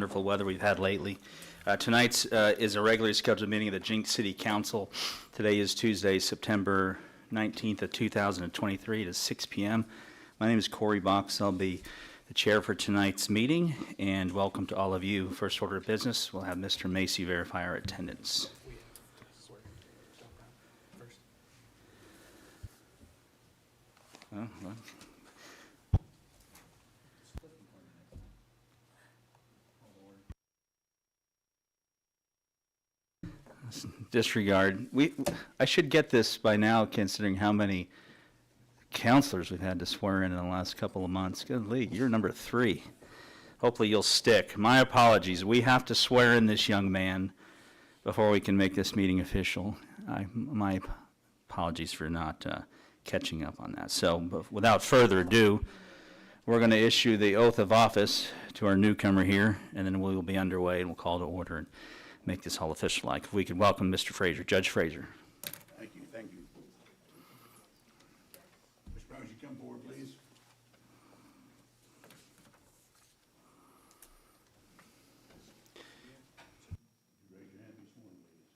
wonderful weather we've had lately. Tonight's is a regularly scheduled meeting of the Jenks City Council. Today is Tuesday, September 19th of 2023. It is 6 p.m. My name is Corey Box. I'll be the chair for tonight's meeting, and welcome to all of you. First order of business, we'll have Mr. Macy verify our attendance. Well. Disregard. I should get this by now, considering how many counselors we've had to swear in the last couple of months. Good league, you're number 3. Hopefully you'll stick. My apologies. We have to swear in this young man before we can make this meeting official. My apologies for not catching up on that. So, without further ado, we're going to issue the oath of office to our newcomer here, and then we will be underway and we'll call to order and make this all official. Like, if we could welcome Mr. Fraser, Judge Fraser. Thank you, thank you. Mr. Brown, would you come forward, please? Would you raise your hand and be sworn, please?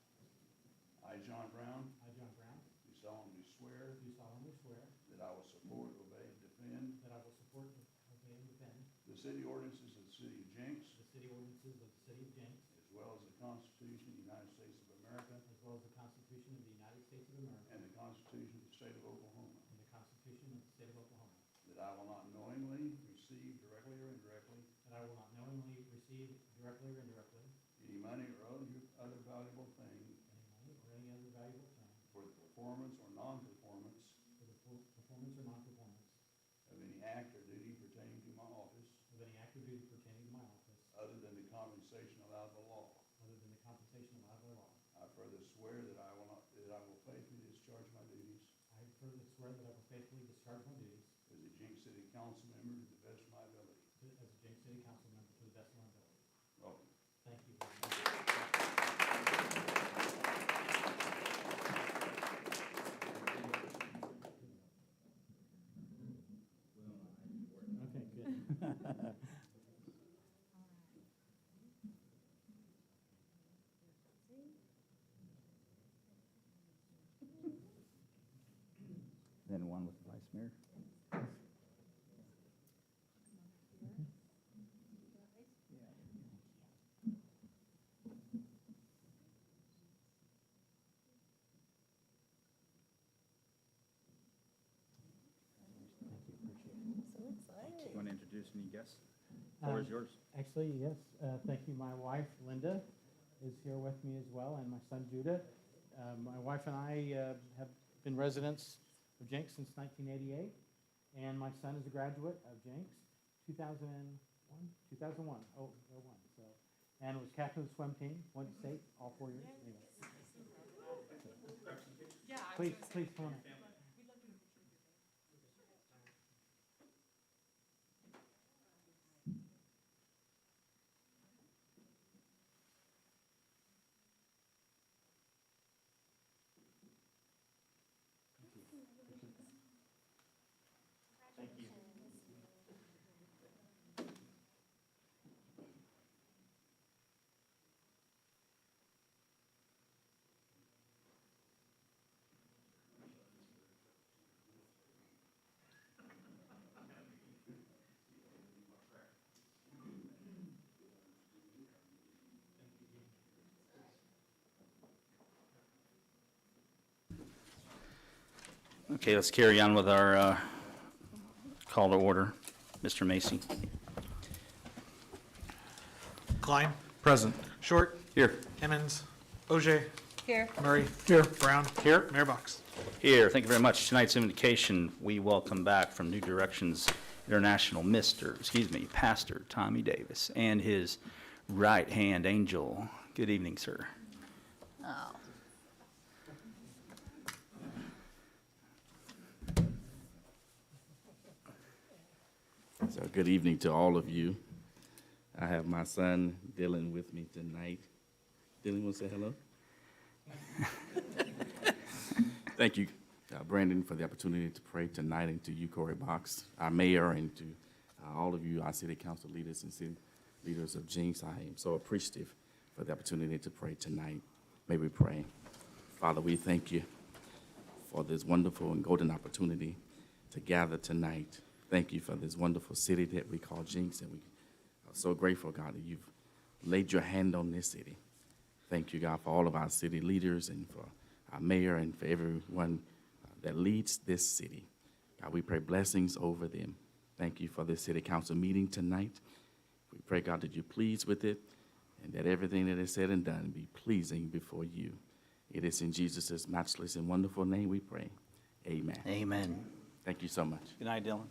I, John Brown, I, John Brown, do solemnly swear that I will support, obey, and defend that I will support, obey, and defend the city ordinances of the city of Jenks, the city ordinances of the city of Jenks, as well as the Constitution of the United States of America as well as the Constitution of the United States of America and the Constitution of the state of Oklahoma, and the Constitution of the state of Oklahoma, that I will not knowingly receive directly or indirectly that I will not knowingly receive directly or indirectly any money or other valuable thing any money or any other valuable thing for the performance or non-performance for the performance or non-performance of any act or duty pertaining to my office of any act or duty pertaining to my office other than the compensation allowed by law. other than the compensation allowed by law. I further swear that I will faithfully discharge my duties I further swear that I will faithfully discharge my duties as a Jenks City Council member to the best of my ability. as a Jenks City Council member to the best of my ability. Welcome. Thank you very much. Okay, good. Then one with the vice mayor. You want to introduce any guests? The floor is yours. Actually, yes. Thank you. My wife, Linda, is here with me as well, and my son, Judah. My wife and I have been residents of Jenks since 1988, and my son is a graduate of Jenks 2001. So, and was captain of the swim team, went to state all 4 years. Anyway. Please come on in. Thank you. Okay, let's carry on with our call to order. Mr. Macy. Klein. Present. Short. Here. Emmons. Ogier. Here. Murray. Here. Brown. Here. Mayor Box. Here. Thank you very much. Tonight's invitation, we welcome back from New Directions International Pastor Tommy Davis and his right-hand angel. Good evening, sir. Oh. So good evening to all of you. I have my son Dylan with me tonight. Dylan, want to say hello? Thank you, Brandon, for the opportunity to pray tonight, and to you, Corey Box, our mayor, and to all of you, our city council leaders and city leaders of Jenks. I am so appreciative for the opportunity to pray tonight. May we pray. Father, we thank you for this wonderful and golden opportunity to gather tonight. Thank you for this wonderful city that we call Jenks, and we are so grateful, God, that you've laid your hand on this city. Thank you, God, for all of our city leaders and for our mayor and for everyone that leads this city. God, we pray blessings over them. Thank you for this city council meeting tonight. We pray, God, that you're pleased with it and that everything that is said and done be pleasing before you. It is in Jesus' matchless and wonderful name we pray. Amen. Amen. Thank you so much. Good night, Dylan.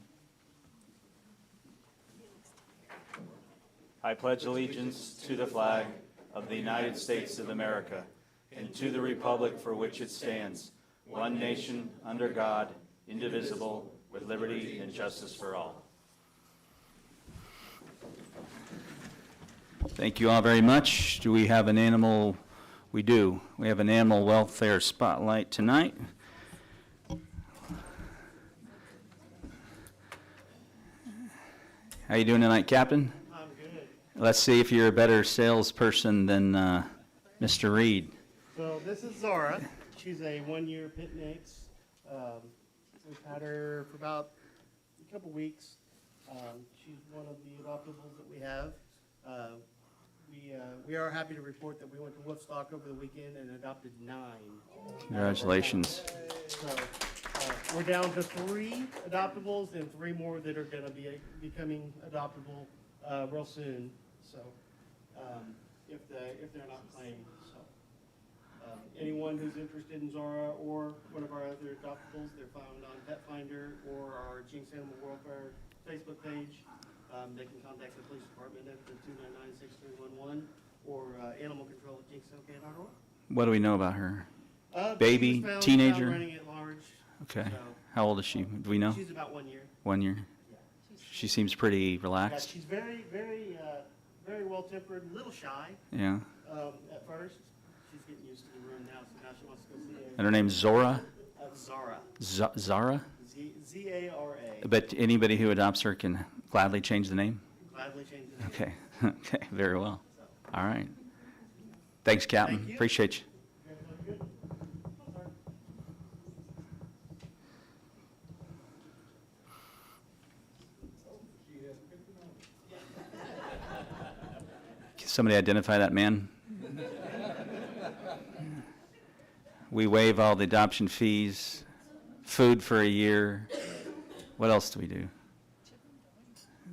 I pledge allegiance to the flag of the United States of America and to the republic for which it stands, one nation, under God, indivisible, with liberty and justice for all. Thank you all very much. Do we have an animal? We do. We have an animal welfare spotlight tonight. How you doing tonight, Captain? I'm good. Let's see if you're a better salesperson than Mr. Reed. So this is Zara. She's a one-year pit mix. We've had her for about a couple weeks. She's one of the adoptables that we have. We are happy to report that we went to Woodstock over the weekend and adopted 9. Congratulations. So we're down to 3 adoptables and 3 more that are going to be becoming adoptable real soon. So if they're not claimed, so anyone who's interested in Zara or one of our other adoptables, they're found on Pet Finder or our Jenks Animal Welfare Facebook page. They can contact the police department at the 299-6311 or animal control at jenksok.org. What do we know about her? She Baby, was found teenager? running at large. Okay. So How old is she? Do we know? she's about 1 year. 1 year? She seems pretty Yeah, relaxed. she's very well-tempered, a little shy Yeah. at first. She's getting used to the room now, so now she wants to go see And her name's Zora? Zara. Zara? Z-A-R-A. But anybody who adopts her can gladly change the name? Gladly change the name. Okay. Okay, very well. All right. Thanks, Captain. Thank you. Appreciate you. You guys look good. Sorry. Can somebody identify that man? We waive all the adoption fees, food for a year. What else do we do?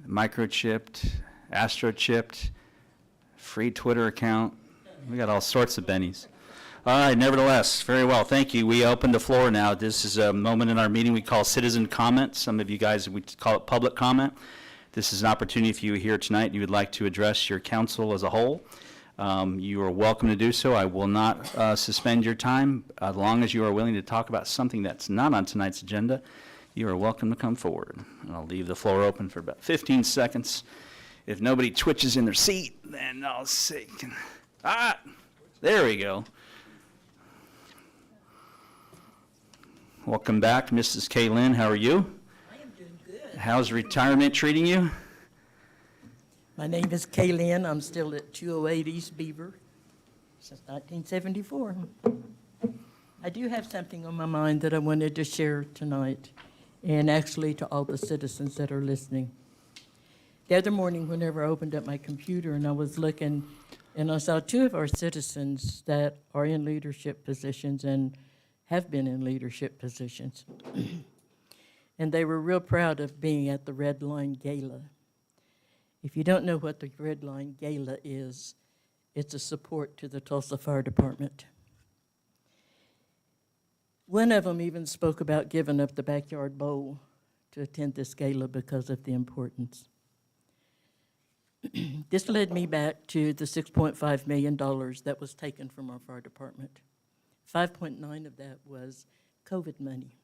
Microchipped, astrochipped, free Twitter account. We got all sorts of bennies. All right, nevertheless, very well, thank you. We open the floor now. This is a moment in our meeting we call citizen comment. Some of you guys, we call it public comment. This is an opportunity if you are here tonight and you would like to address your council as a whole. You are welcome to do so. I will not suspend your time as long as you are willing to talk about something that's not on tonight's agenda. You are welcome to come forward. And I'll leave the floor open for about 15 seconds. If nobody twitches in their seat, then I'll say, there we go. Welcome back, Mrs. Kaylin. How are you? I am doing good. How's retirement treating you? My name is Kaylin. I'm still at 208 East Beaver since 1974. I do have something on my mind that I wanted to share tonight, and actually to all the citizens that are listening. The other morning, whenever I opened up my computer and I was looking, and I saw 2 of our citizens that are in leadership positions and have been in leadership positions. And they were real proud of being at the Red Line Gala. If you don't know what the Red Line Gala is, it's a support to the Tulsa Fire Department. One of them even spoke about giving up the backyard bowl to attend this gala because of the importance. This led me back to the $6.5 million that was taken from our fire department. 5.9 of that was COVID money.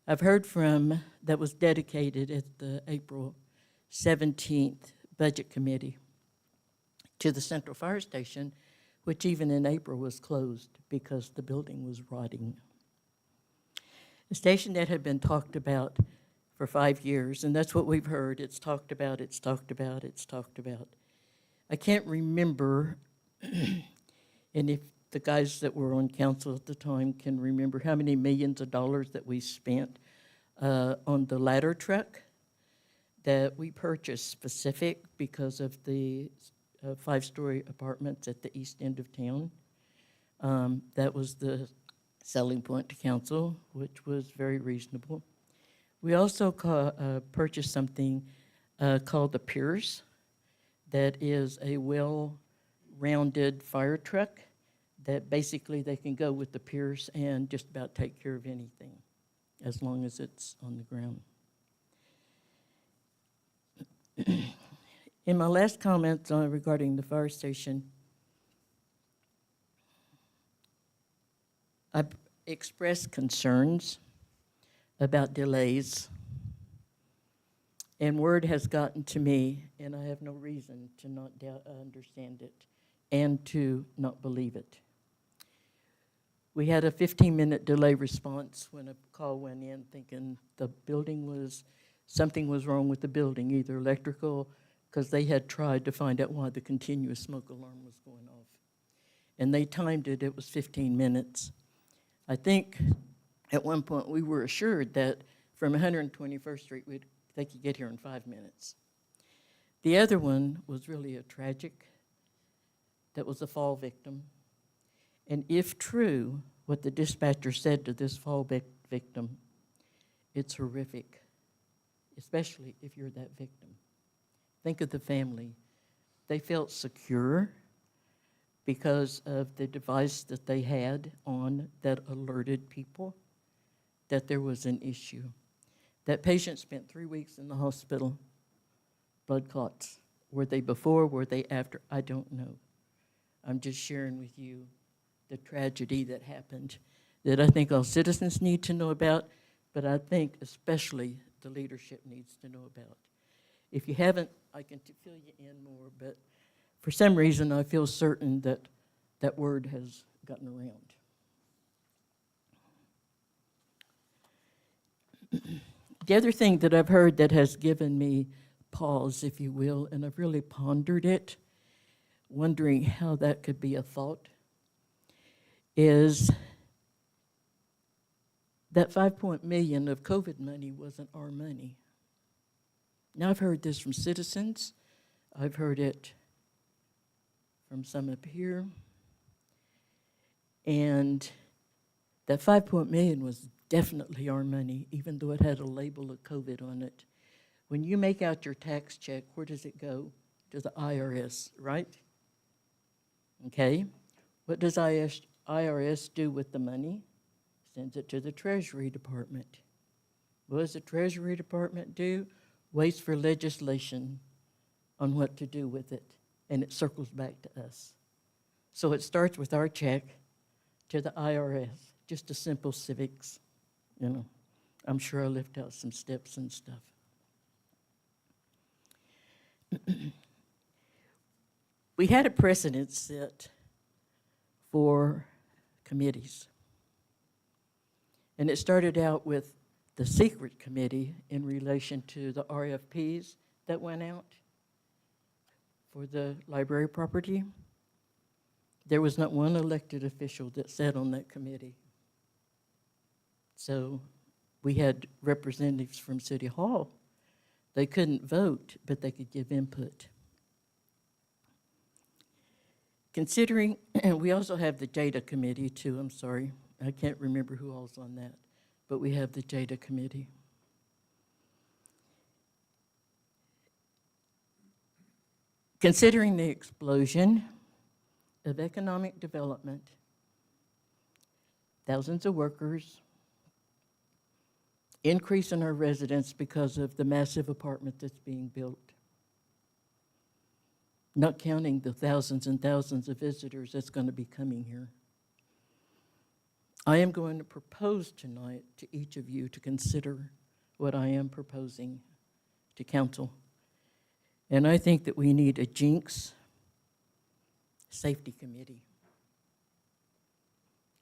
I've heard from that was dedicated at the April 17th Budget Committee to the Central Fire Station, which even in April was closed because the building was rotting. A station that had been talked about for 5 years, and that's what we've heard. It's talked about, it's talked about, it's talked about. I can't remember, and if the guys that were on council at the time can remember how many millions of dollars that we spent on the ladder truck that we purchased specific because of the 5-story apartments at the east end of town. That was the selling point to council, which was very reasonable. We also purchased something called the Pierce, that is a well-rounded fire truck that basically they can go with the Pierce and just about take care of anything as long as it's on the ground. In my last comments regarding the fire station, I expressed concerns about delays, and word has gotten to me, and I have no reason to not understand it and to not believe it. We had a 15-minute delay response when a call went in thinking something was wrong with the building, either electrical, because they had tried to find out why the continuous smoke alarm was going off. And they timed it, it was 15 minutes. I think at one point we were assured that from 121st Street, they could get here in 5 minutes. The other one was really a tragic, that was a fall victim. And if true, what the dispatcher said to this fall victim, it's horrific, especially if you're that victim. Think of the family. They felt secure because of the device that they had on that alerted people that there was an issue. That patient spent 3 weeks in the hospital, blood clots. Were they before, were they after? I don't know. I'm just sharing with you the tragedy that happened that I think all citizens need to know about, but I think especially the leadership needs to know about. If you haven't, I can fill you in more, but for some reason I feel certain that that word has gotten around. The other thing that I've heard that has given me pause, if you will, and I've really pondered it, wondering how that could be a thought, is that $5 million of COVID money wasn't our money. Now, I've heard this from citizens. I've heard it from some up here. And that $5 million was definitely our money, even though it had a label of COVID on it. When you make out your tax check, where does it go? To the IRS, right? Okay. What does IRS do with the money? Sends it to the Treasury Department. What does the Treasury Department do? Waits for legislation on what to do with it, and it circles back to us. So it starts with our check to the IRS, just a simple civics, you know. I'm sure I left out some steps and stuff. We had a precedent set for committees. And it started out with the secret committee in relation to the RFPs that went out for the library property. There was not one elected official that sat on that committee. So we had representatives from City Hall. They couldn't vote, but they could give input. Considering, and we also have the JPWA committee too, I'm sorry. I can't remember who all's on that, but we have the JPWA committee. Considering the explosion of economic development, thousands of workers, increase in our residents because of the massive apartment that's being built, not counting the thousands and thousands of visitors that's going to be coming here. I am going to propose tonight to each of you to consider what I am proposing to council. And I think that we need a Jenks safety committee.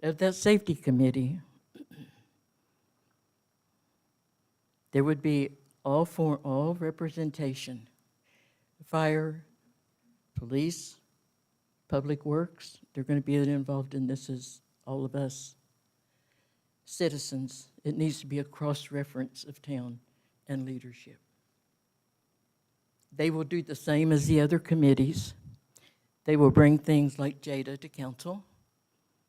Of that safety committee, there would be all representation. Fire, police, public works, they're going to be involved in this as all of us. Citizens, it needs to be a cross-reference of town and leadership. They will do the same as the other committees. They will bring things like JADA to council.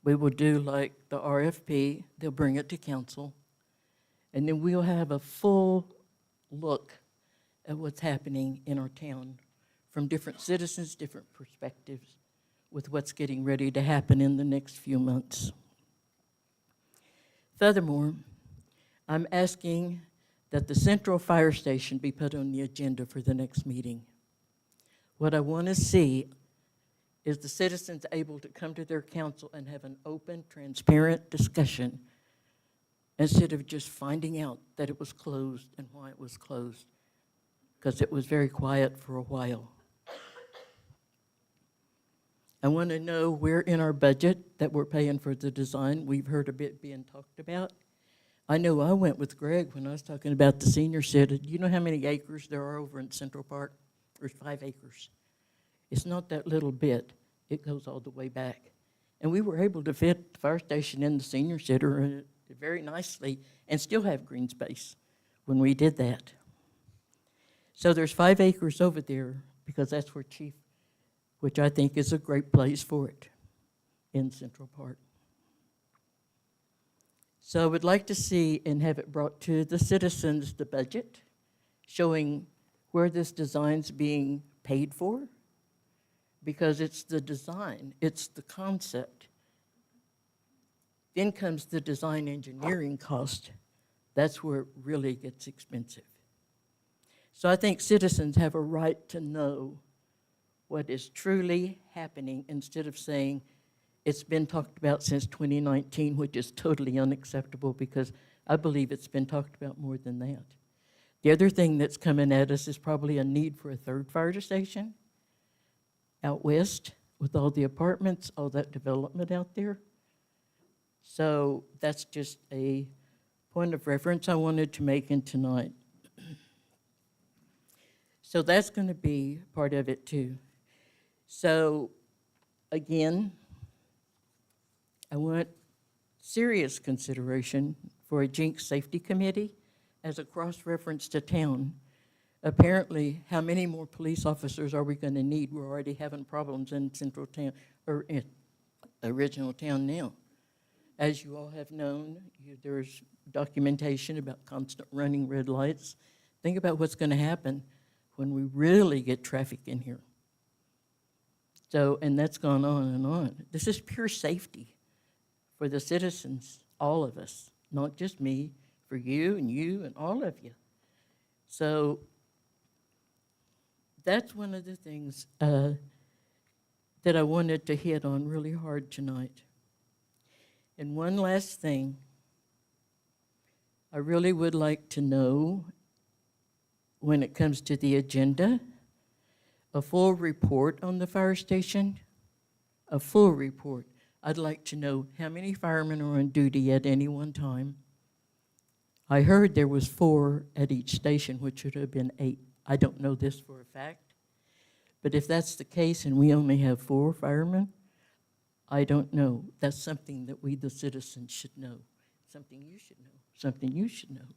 We will do like the RFP, they'll bring it to council. And then we'll have a full look at what's happening in our town from different citizens, different perspectives, with what's getting ready to happen in the next few months. Furthermore, I'm asking that the Central Fire Station be put on the agenda for the next meeting. What I want to see is the citizens able to come to their council and have an open, transparent discussion instead of just finding out that it was closed and why it was closed, because it was very quiet for a while. I want to know where in our budget that we're paying for the design. We've heard a bit being talked about. I know I went with Greg when I was talking about the senior center. Do you know how many acres there are over in Central Park? There's 5 acres. It's not that little bit. It goes all the way back. And we were able to fit the fire station in the senior center very nicely and still have green space when we did that. So there's 5 acres over there because that's where Chief, which I think is a great place for it in Central Park. So I would like to see and have it brought to the citizens, the budget, showing where this design's being paid for, because it's the design, it's the concept. Then comes the design engineering cost. That's where it really gets expensive. So I think citizens have a right to know what is truly happening instead of saying it's been talked about since 2019, which is totally unacceptable because I believe it's been talked about more than that. The other thing that's coming at us is probably a need for a 3rd fire station out west with all the apartments, all that development out there. So that's just a point of reference I wanted to make in tonight. So that's going to be part of it too. So again, I want serious consideration for a Jenks Safety Committee as a cross-reference to town. Apparently, how many more police officers are we going to need? We're already having problems in central town, or in original town now. As you all have known, there's documentation about constant running red lights. Think about what's going to happen when we really get traffic in here. So, and that's gone on and on. This is pure safety for the citizens, all of us, not just me, for you and all of you. So that's one of the things that I wanted to hit on really hard tonight. And one last thing, I really would like to know, when it comes to the agenda, a full report on the fire station, a full report. I'd like to know how many firemen are on duty at any one time. I heard there was 4 at each station, which should have been 8. I don't know this for a fact. But if that's the case and we only have 4 firemen, I don't know. That's something that we, the citizens, should know. Something you should know. Something you should know.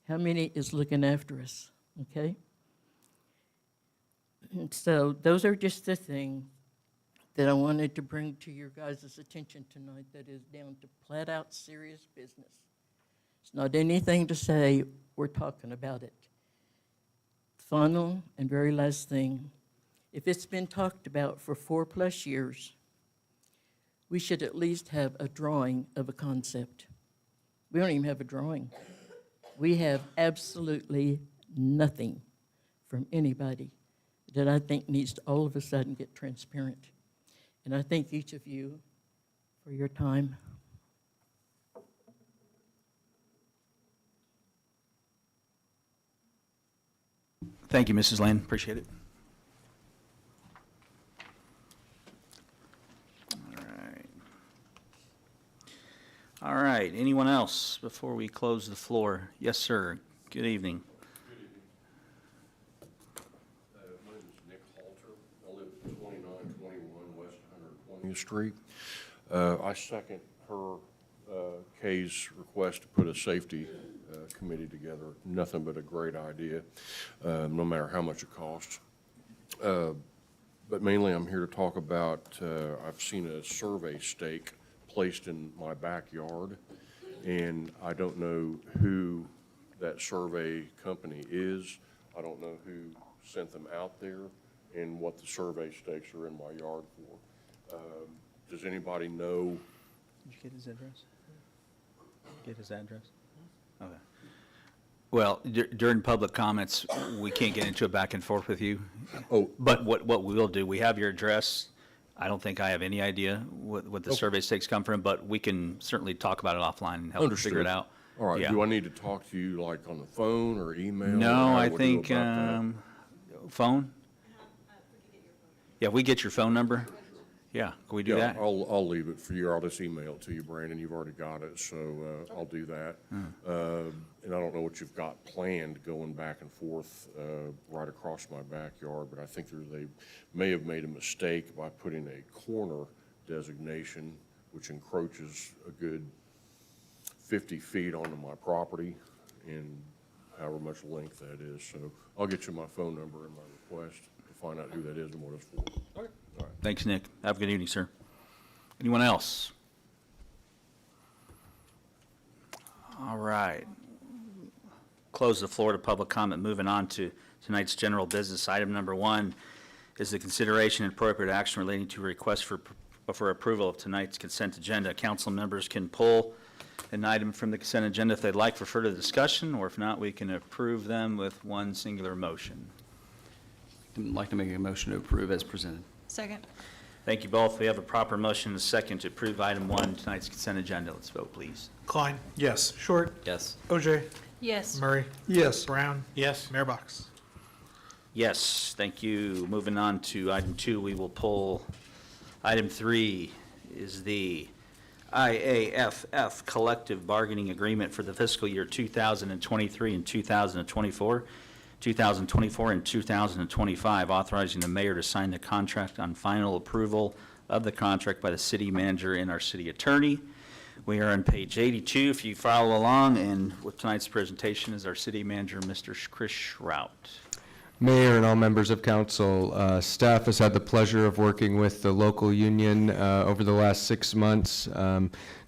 How many is looking after us, okay? And so those are just the things that I wanted to bring to your guys' attention tonight that is down to flat-out serious business. It's not anything to say, we're talking about it. Final and very last thing, if it's been talked about for 4+ years, we should at least have a drawing of a concept. We don't even have a drawing. We have absolutely nothing from anybody that I think needs to all of a sudden get transparent. And I thank each of you for your time. Thank you, Mrs. Lane. Appreciate it. All right. Anyone else before we close the floor? Yes, sir. Good evening. My name is Nick Halter. I live at 2921 West 120th Street. I second her, Kay's request to put a safety committee together. Nothing but a great idea, no matter how much it costs. But mainly I'm here to talk about, I've seen a survey stake placed in my backyard, and I don't know who that survey company is. I don't know who sent them out there and what the survey stakes are in my yard for. Does anybody know? Did you get his address? Get his address? Okay. Well, during public comments, we can't get into a back and forth with you. Oh. But what we will do, we have your address. I don't think I have any idea what the survey stakes come from, but we can certainly talk about it offline and help you figure it out. All right, Yeah. do I need to talk to you like on the phone or email? No, How I would we go think, about that? phone? Yeah, we get your phone number? Yeah, can we do Yeah, that? I'll leave it for you. I'll just email it to you, Brandon. You've already got it, so I'll do that. And I don't know what you've got planned going back and forth right across my backyard, but I think they may have made a mistake by putting a corner designation, which encroaches a good 50 feet onto my property and however much length that is. So I'll get you my phone number and my request to find out who that is and what it's for. Okay. All right. Thanks, Nick. Have a good evening, sir. Anyone else? All right. Close the floor to public comment. Moving on to tonight's general business. Item number 1 is the consideration and appropriate action relating to a request for approval of tonight's consent agenda. Council members can pull an item from the consent agenda if they'd like for further discussion, or if not, we can approve them with one singular motion. I'd like to make a motion to approve as presented. Second. Thank you both. We have a proper motion and a second to approve item 1, tonight's consent agenda. Let's vote, please. Klein. Yes. Short. Yes. OJ. Yes. Murray. Yes. Brown. Yes. Mayor Box. Yes, thank you. Moving on to item 2, we will pull. Item 3 is the IAFF Collective Bargaining Agreement for the fiscal year 2023 and 2024, 2024 and 2025, authorizing the mayor to sign the contract on final approval of the contract by the city manager and our city attorney. We are on page 82, if you follow along, and with tonight's presentation is our city manager, Mr. Chris Schrout. Mayor and all members of council, staff has had the pleasure of working with the local union over the last 6 months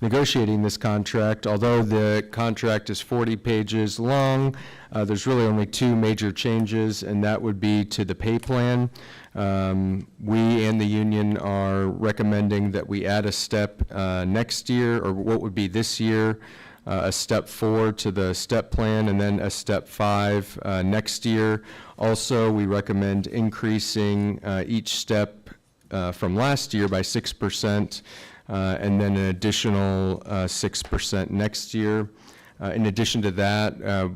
negotiating this contract. Although the contract is 40 pages long, there's really only 2 major changes, and that would be to the pay plan. We and the union are recommending that we add a step next year, or what would be this year, a step 4 to the step plan, and then a step 5 next year. Also, we recommend increasing each step from last year by 6%, and then an additional 6% next year. In addition to that,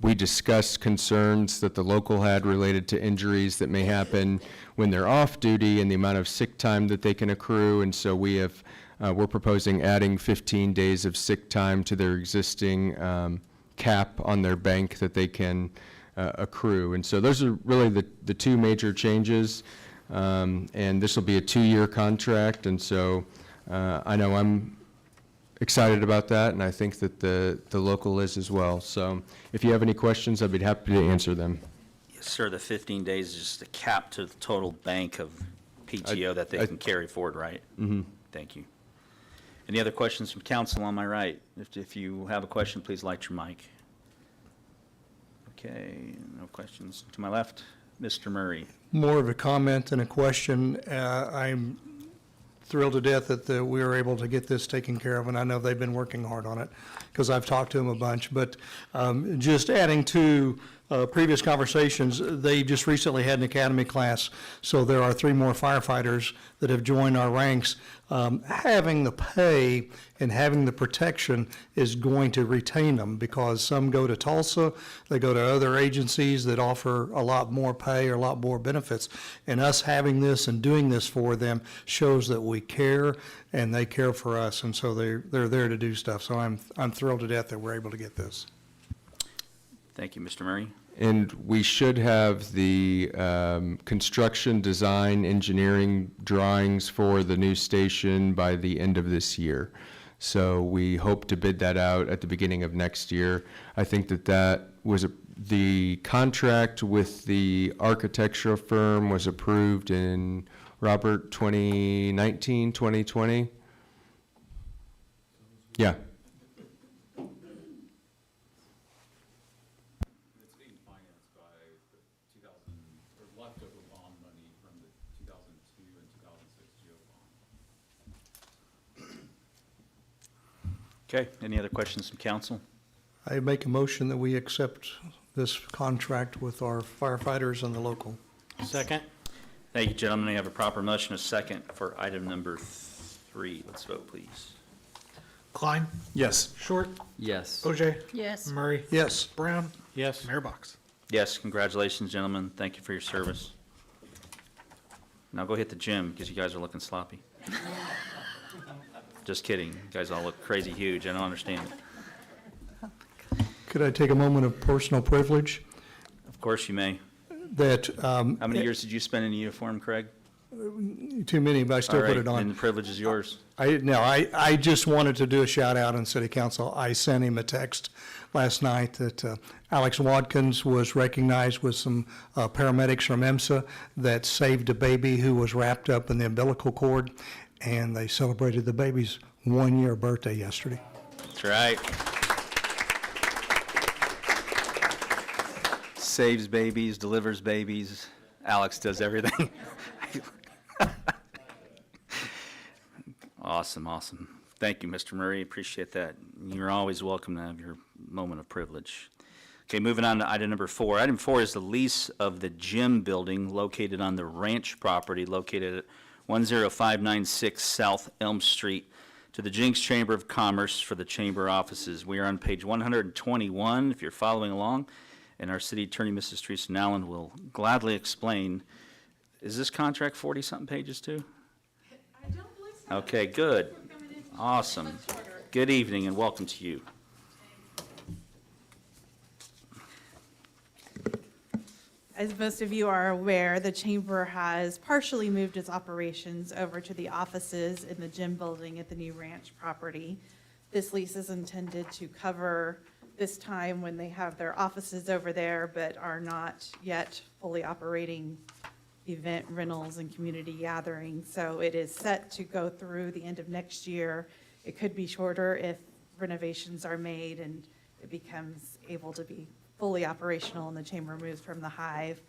we discussed concerns that the local had related to injuries that may happen when they're off duty and the amount of sick time that they can accrue, and so we're proposing adding 15 days of sick time to their existing cap on their bank that they can accrue. And so those are really the 2 major changes, and this will be a 2-year contract, and so I know I'm excited about that, and I think that the local is as well. So if you have any questions, I'd be happy to answer them. Yes, sir, the 15 days is just a cap to the total bank of PTO that they can carry forward, right? Mm-hmm. Thank you. Any other questions from council on my right? If you have a question, please light your mic. Okay, no questions. To my left, Mr. Murray. More of a comment than a question. I'm thrilled to death that we were able to get this taken care of, and I know they've been working hard on it because I've talked to them a bunch. But just adding to previous conversations, they just recently had an academy class, so there are 3 more firefighters that have joined our ranks. Having the pay and having the protection is going to retain them, because some go to Tulsa, they go to other agencies that offer a lot more pay or a lot more benefits. And us having this and doing this for them shows that we care and they care for us, and so they're there to do stuff. So I'm thrilled to death that we're able to get this. Thank you, Mr. Murray. And we should have the construction, design, engineering drawings for the new station by the end of this year. So we hope to bid that out at the beginning of next year. I think that was the contract with the architectural firm was approved in, Robert, 2019, 2020? Yeah. It's being financed by the 2000, or leftover bond money from the 2002 and 2006 GO bond. Okay, any other questions from council? I make a motion that we accept this contract with our firefighters and the local. Second? Thank you, gentlemen. We have a proper motion, a second for item number 3. Let's vote, please. Klein, Yes. Short, Yes. OJ, Yes. Murray, Yes. Brown, Yes. Mayor Box. Yes, congratulations, gentlemen. Thank you for your service. Now go hit the gym because you guys are looking sloppy. Just kidding. You guys all look crazy huge. I don't understand it. Could I take a moment of personal privilege Of course you may. that, How many years did you spend in a uniform, Craig? too many, but I still All put right, it on. then the privilege is yours. I just wanted to do a shout out on city council. I sent him a text last night that Alex Watkins was recognized with some paramedics from EMSA that saved a baby who was wrapped up in the umbilical cord, and they celebrated the baby's 1-year birthday yesterday. That's right. Saves babies, delivers babies. Alex does everything. Awesome, awesome. Thank you, Mr. Murray. Appreciate that. You're always welcome to have your moment of privilege. Okay, moving on to item number 4. Item 4 is the lease of the gym building located on the ranch property located at 10596 South Elm Street to the Jenks Chamber of Commerce for the chamber offices. We are on page 121, if you're following along, and our city attorney, Mrs. Teresa Nowland, will gladly explain. Is this contract 40-something pages too? I don't believe so. Okay, good. Awesome. Good evening and welcome to you. As most of you are aware, the chamber has partially moved its operations over to the offices in the gym building at the new ranch property. This lease is intended to cover this time when they have their offices over there, but are not yet fully operating event rentals and community gatherings. So it is set to go through the end of next year. It could be shorter if renovations are made and it becomes able to be fully operational and the chamber moves from the Hive.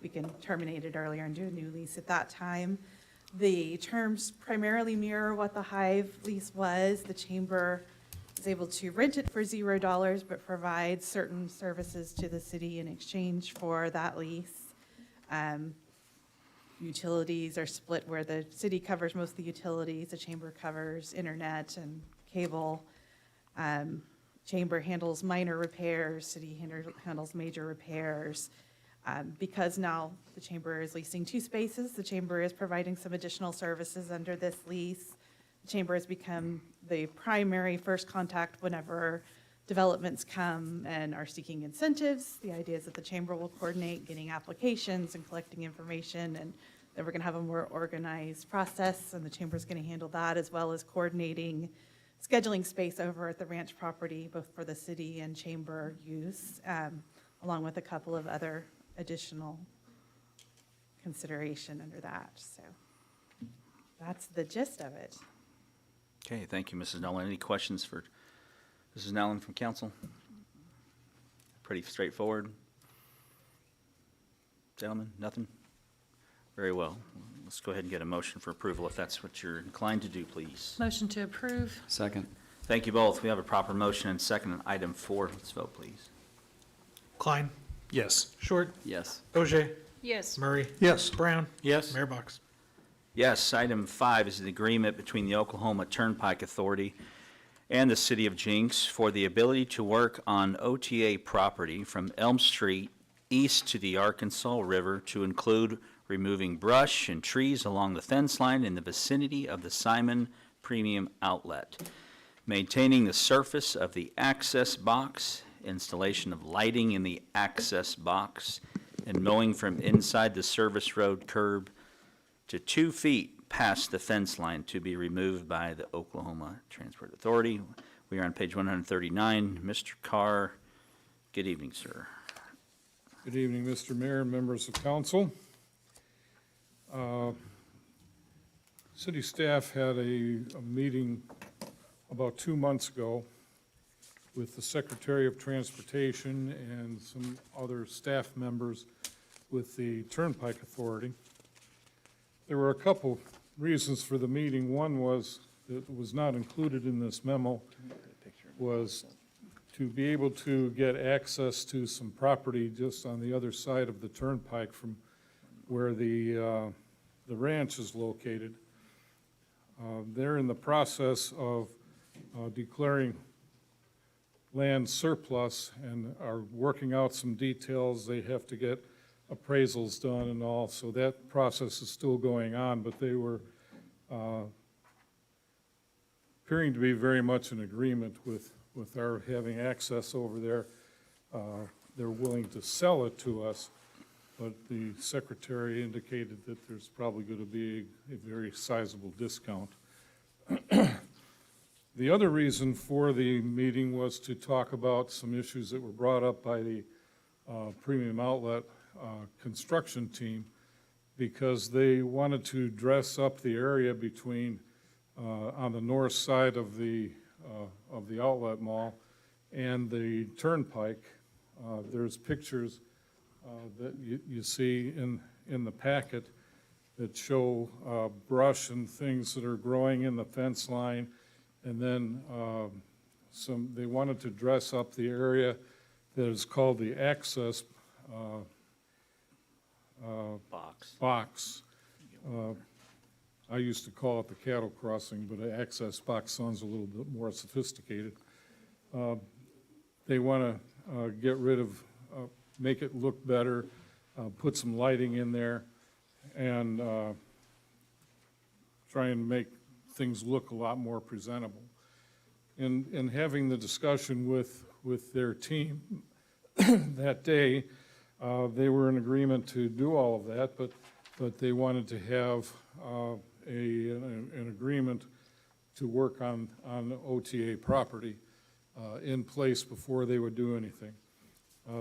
We can terminate it earlier and do a new lease at that time. The terms primarily mirror what the Hive lease was. The chamber is able to rent it for $0, but provide certain services to the city in exchange for that lease. Utilities are split where the city covers most of the utilities, the chamber covers internet and cable. Chamber handles minor repairs, city handles major repairs. Because now the chamber is leasing 2 spaces, the chamber is providing some additional services under this lease. The chamber has become the primary first contact whenever developments come and are seeking incentives. The idea is that the chamber will coordinate getting applications and collecting information, and then we're going to have a more organized process, and the chamber is going to handle that, as well as coordinating scheduling space over at the ranch property, both for the city and chamber use, along with a couple of other additional consideration under that. So that's the gist of it. Okay, thank you, Mrs. Nolan. Any questions for Mrs. Nolan from council? Pretty straightforward. Gentlemen, nothing? Very well. Let's go ahead and get a motion for approval if that's what you're inclined to do, please. Motion to approve. Second. Thank you both. We have a proper motion and second on item 4. Let's vote, please. Klein, Yes. Short, Yes. OJ, Yes. Murray, Yes. Brown, Yes. Mayor Box. Yes, item 5 is an agreement between the Oklahoma Turnpike Authority and the City of Jenks for the ability to work on OTA property from Elm Street east to the Arkansas River to include removing brush and trees along the fence line in the vicinity of the Simon Premium Outlet, maintaining the surface of the access box installation of lighting in the access box and mowing from inside the service road curb to 2 feet past the fence line to be removed by the Oklahoma Transport Authority. We are on page 139. Mr. Carr, good evening, sir. Good evening, Mr. Mayor and members of council. City staff had a meeting about 2 months ago with the Secretary of Transportation and some other staff members with the Turnpike Authority. There were a couple reasons for the meeting. One was, that was not included in this memo, was to be able to get access to some property just on the other side of the turnpike from where the ranch is located. They're in the process of declaring land surplus and are working out some details. They have to get appraisals done and all, so that process is still going on, but they were appearing to be very much in agreement with our having access over there. They're willing to sell it to us, but the secretary indicated that there's probably going to be a very sizable discount. The other reason for the meeting was to talk about some issues that were brought up by the Premium Outlet construction team, because they wanted to dress up the area between on the north side of the outlet mall and the turnpike. There's pictures that you see in the packet that show brush and things that are growing in the fence line. And then they wanted to dress up the area that is called the access box. I used to call it the cattle crossing, but an access box sounds a little bit more sophisticated. They want to get rid of, make it look better, put some lighting in there, and try and make things look a lot more presentable. In having the discussion with their team that day, they were in agreement to do all of that, but they wanted to have an agreement to work on OTA property in place before they would do anything.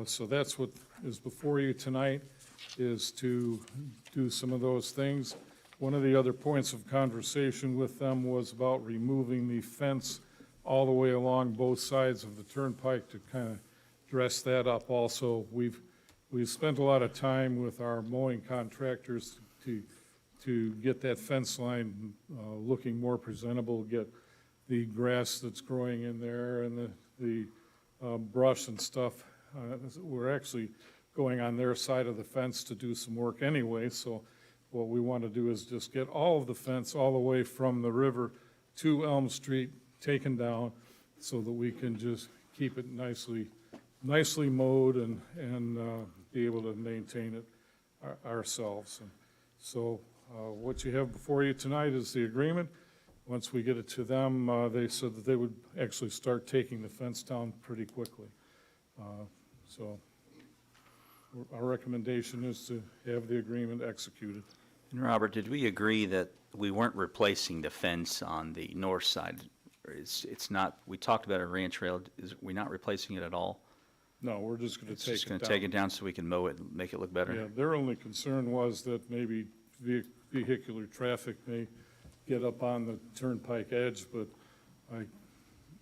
So that's what is before you tonight, is to do some of those things. One of the other points of conversation with them was about removing the fence all the way along both sides of the turnpike to kind of dress that up also. We've spent a lot of time with our mowing contractors to get that fence line looking more presentable, get the grass that's growing in there and the brush and stuff. We're actually going on their side of the fence to do some work anyway, so what we want to do is just get all of the fence all the way from the river to Elm Street taken down so that we can just keep it nicely mowed and be able to maintain it ourselves. And so what you have before you tonight is the agreement. Once we get it to them, they said that they would actually start taking the fence down pretty quickly. So our recommendation is to have the agreement executed. And Robert, did we agree that we weren't replacing the fence on the north side? Or it's not, we talked about a ranch rail, we're not replacing it at all? No, we're just going to take it down. Just going to take it down so we can mow it and make it look better? Yeah, their only concern was that maybe vehicular traffic may get up on the turnpike edge, but I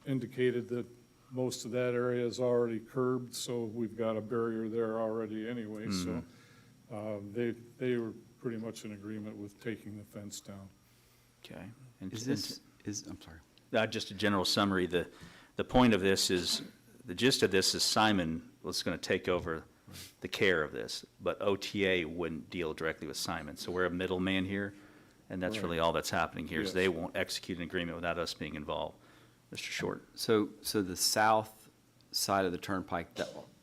indicated that most of that area is already curbed, so we've got a barrier there already anyway, so they were pretty much in agreement with taking the fence down. Okay. I'm sorry. Just a general summary, the point of this is, the gist of this is Simon was going to take over the care of this, but OTA wouldn't deal directly with Simon. So we're a middleman here, and that's really all that's happening here, is they won't execute an agreement without us being involved. Mr. Short. So the south side of the turnpike,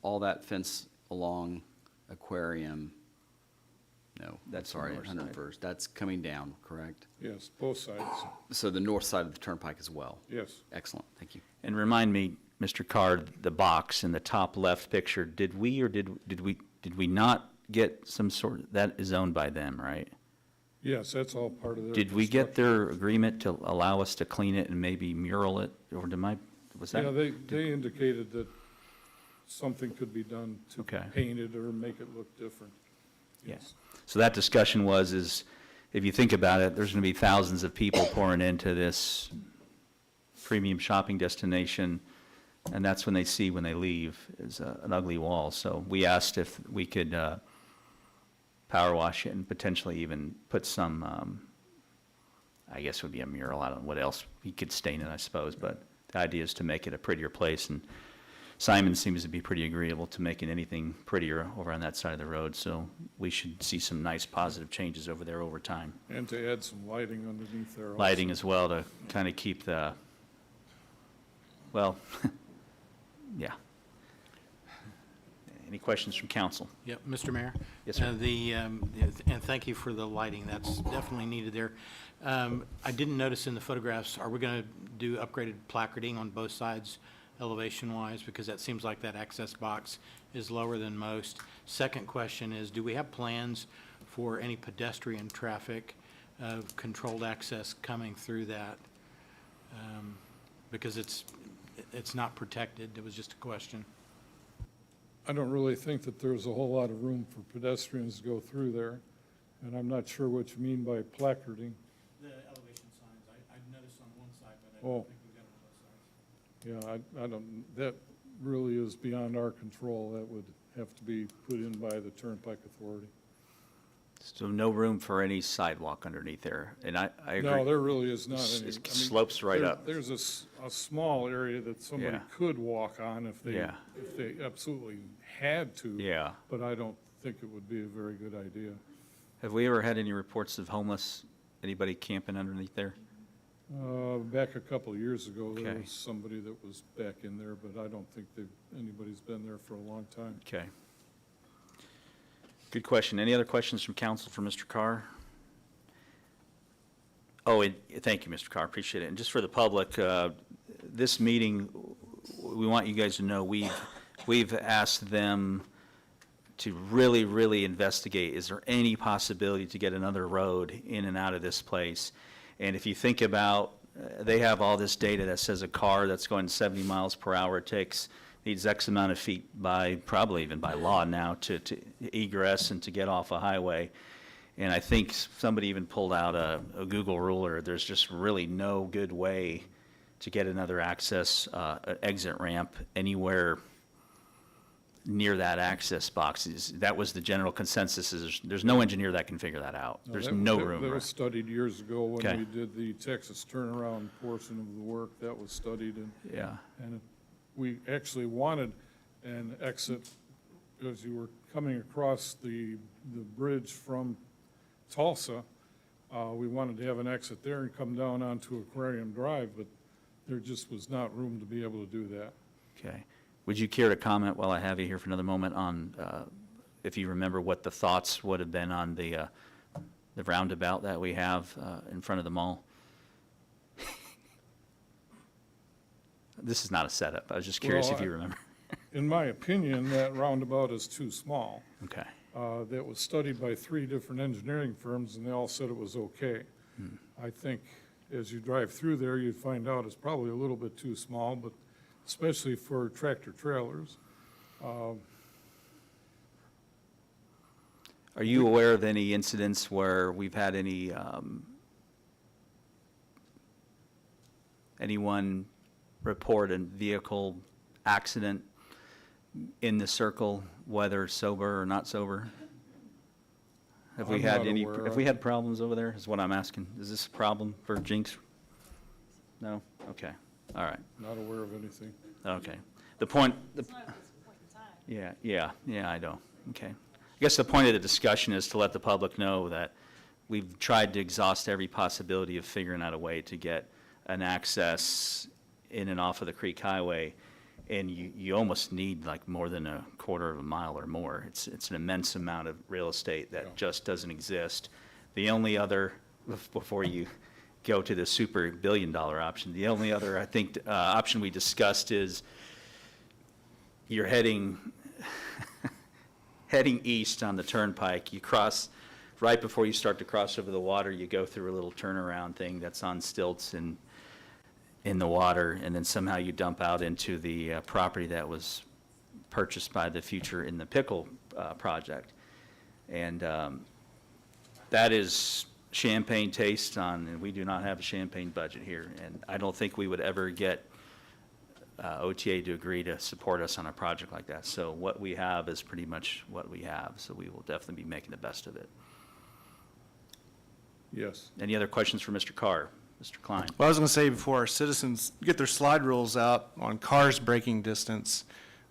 all that fence along Aquarium, no, That's the sorry, north side. 101st, that's coming down, correct? Yes, both sides, So the north side of the turnpike as well? yes. Excellent, thank you. And remind me, Mr. Carr, the box in the top left picture, did we not get some sort, that is owned by them, right? Yes, that's all part of their. Did we get construction. their agreement to allow us to clean it and maybe mural it, or was that? Yeah, they indicated that something could be done to Okay. paint it or make it look different. Yes. So that discussion is, if you think about it, there's going to be thousands of people pouring into this premium shopping destination, and that's when they leave, is an ugly wall. So we asked if we could power wash it and potentially even put some, I guess it would be a mural, I don't know what else, he could stain it, I suppose, but the idea is to make it a prettier place, and Simon seems to be pretty agreeable to making anything prettier over on that side of the road, so we should see some nice positive changes over there over time. And to add some lighting underneath there also. Lighting as well to kind of keep the, well, yeah. Any questions from council? Yep, Mr. Mayor? Yes, sir. And thank you for the lighting, that's definitely needed there. I didn't notice in the photographs, are we going to do upgraded placarding on both sides elevation-wise? Because that seems like that access box is lower than most. Second question is, do we have plans for any pedestrian traffic, controlled access coming through that? Because it's not protected, it was just a question. I don't really think that there's a whole lot of room for pedestrians to go through there, and I'm not sure what you mean by placarding. The elevation signs, I noticed on one side, but Oh. think we've got on both sides. Yeah, I don't, that really is beyond our control. That would have to be put in by the Turnpike Authority. So no room for any sidewalk underneath there, and I agree. No, there really is not any. It I mean, slopes right up. There's a small area that somebody Yeah. could walk on if Yeah. they absolutely had to. Yeah. But I don't think it would be a very good idea. Have we ever had any reports of anybody camping underneath there? Back a couple of years ago, there Okay. was somebody that was back in there, but I don't think anybody's been there for a long time. Okay. Good question. Any other questions from council for Mr. Carr? Oh, and thank you, Mr. Carr, appreciate it. And just for the public, this meeting, we want you guys to know, we've asked them to really, really investigate, is there any possibility to get another road in and out of this place? And if you think about, they have all this data that says a car that's going 70 miles per hour needs X amount of feet probably even by law now to egress and to get off a highway. And I think somebody even pulled out a Google ruler. There's just really no good way to get another exit ramp anywhere near that access box. That was the general consensus, is there's no engineer that can figure that out. There's no room. That was studied years ago when Okay. we did the Texas turnaround portion of the work. That was studied, Yeah, and we actually wanted an exit as you were coming across the bridge from Tulsa. We wanted to have an exit there and come down onto Aquarium Drive, but there just was not room to be able to do that. okay. Would you care to comment while I have you here for another moment on, if you remember what the thoughts would have been on the roundabout that we have in front of the mall? This is not a setup. I was just curious Well, if you remember. In my opinion, that roundabout is too small. Okay. That was studied by 3 different engineering firms, and they all said it was okay. I think as you drive through there, you'd find out it's probably a little bit too small, but especially for tractor trailers. Are you aware of any incidents where we've had anyone report a vehicle accident in the circle, whether sober or not sober? Have we I'm had not any, aware have we had problems over there, is what I'm asking? Is this a problem for Jenks? No? Okay, all right, Not aware of anything. okay. The point, yeah, I know, okay. I guess the point of the discussion is to let the public know that we've tried to exhaust every possibility of figuring out a way to get an access in and off of the Creek Highway, and you almost need like more than a quarter of a mile or more. It's an immense amount of real estate that just doesn't exist. The only other, before you go to the super billion-dollar option, the only other, I think, option we discussed is you're heading heading east on the turnpike. You cross, right before you start to cross over the water, you go through a little turnaround thing that's on stilts and in the water, and then somehow you dump out into the property that was purchased by the Future in the Pickle project. And that is champagne taste on, and we do not have a champagne budget here. And I don't think we would ever get OTA to agree to support us on a project like that. So what we have is pretty much what we have. So we will definitely be making the best of it. Yes. Any other questions for Mr. Carr? Mr. Klein? Well, I was going to say, before our citizens get their slide rules out on cars braking distance,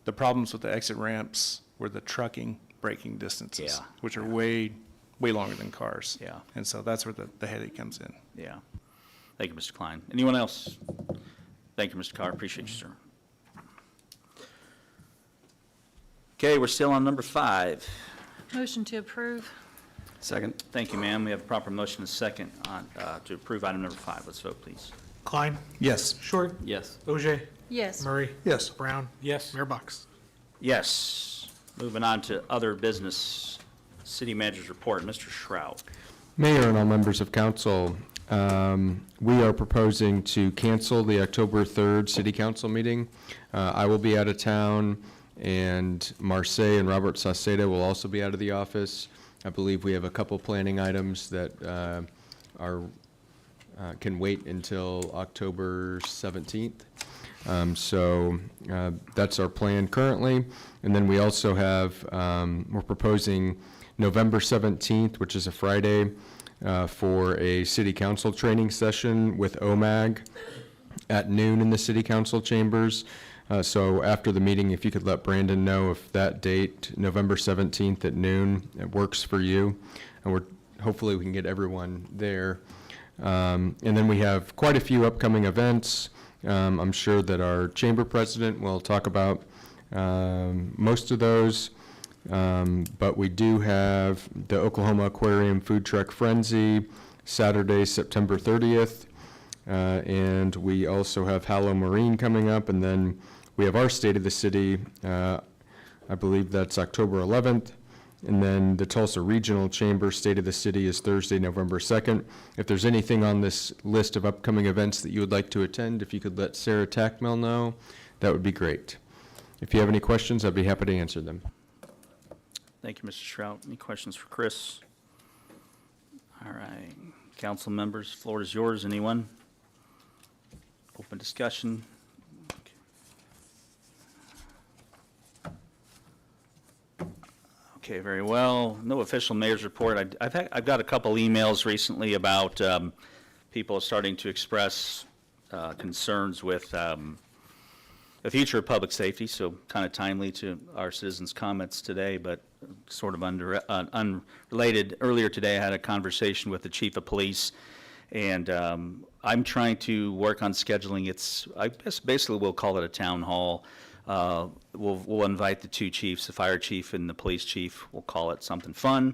the problems with the exit ramps were the trucking braking distances, Yeah. which are way longer than cars. Yeah. And so that's where the headache comes in. Yeah. Thank you, Mr. Klein. Anyone else? Thank you, Mr. Carr. Appreciate you, sir. Okay, we're still on number 5. Motion to approve. Second? Thank you, ma'am. We have a proper motion and a second on, to approve item number 5. Let's vote, please. Klein, Yes. Short, Yes. OJ, Yes. Murray, Yes. Brown, Yes. Mayor Bucks. Yes. Moving on to other business, city manager's report. Mr. Shrout. Mayor and all members of council, we are proposing to cancel the October 3rd city council meeting. I will be out of town, and Marseille and Robert Sauceda will also be out of the office. I believe we have a couple planning items that can wait until October 17th. So that's our plan currently. And then we also have, we're proposing November 17th, which is a Friday, for a city council training session with OMAG at noon in the city council chambers. So after the meeting, if you could let Brandon know if that date, November 17th at noon, it works for you. And hopefully we can get everyone there. And then we have quite a few upcoming events. I'm sure that our chamber president will talk about most of those. But we do have the Oklahoma Aquarium Food Truck Frenzy, Saturday, September 30th. And we also have Hallow Marine coming up, and then we have our State of the City, I believe that's October 11th. And then the Tulsa Regional Chamber State of the City is Thursday, November 2nd. If there's anything on this list of upcoming events that you would like to attend, if you could let Sarah Tackmel know, that would be great. If you have any questions, I'd be happy to answer them. Thank you, Mr. Shrout. Any questions for Chris? All right. Council members, floor is yours. Anyone? Open discussion. Okay, very well. No official mayor's report. I've got a couple emails recently about people starting to express concerns with the future of public safety, so kind of timely to our citizens' comments today, but sort of unrelated. Earlier today, I had a conversation with the chief of police, and I'm trying to work on scheduling. I guess basically we'll call it a town hall. We'll invite the two chiefs, the fire chief and the police chief. We'll call it something fun.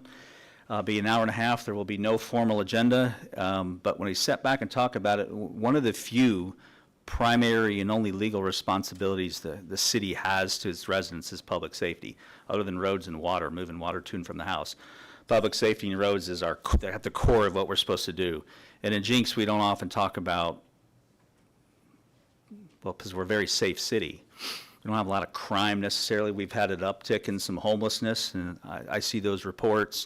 Be an hour and a half. There will be no formal agenda, but when we sit back and talk about it, one of the few primary and only legal responsibilities the city has to its residents is public safety, other than roads and water, moving water to and from the house. Public safety and roads is at the core of what we're supposed to do. And in Jenks, we don't often talk about, well, because we're a very safe city. We don't have a lot of crime necessarily. We've had an uptick in some homelessness, and I see those reports.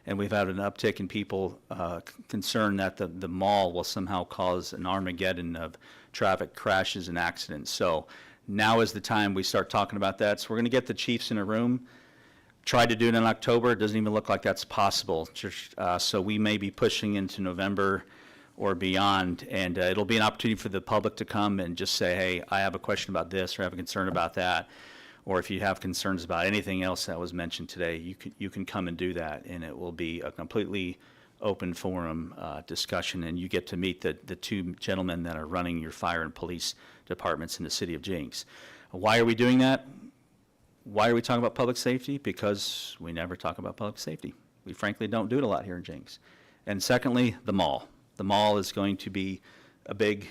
And we've had an uptick in people concerned that the mall will somehow cause an Armageddon of traffic crashes and accidents. So now is the time we start talking about that. So we're going to get the chiefs in a room. Tried to do it in October. It doesn't even look like that's possible. So we may be pushing into November or beyond, and it'll be an opportunity for the public to come and just say, hey, I have a question about this, or I have a concern about that. Or if you have concerns about anything else that was mentioned today, you can come and do that, and it will be a completely open forum discussion, and you get to meet the two gentlemen that are running your fire and police departments in the city of Jenks. Why are we doing that? Why are we talking about public safety? Because we never talk about public safety. We frankly don't do it a lot here in Jenks. And secondly, the mall. The mall is going to be a big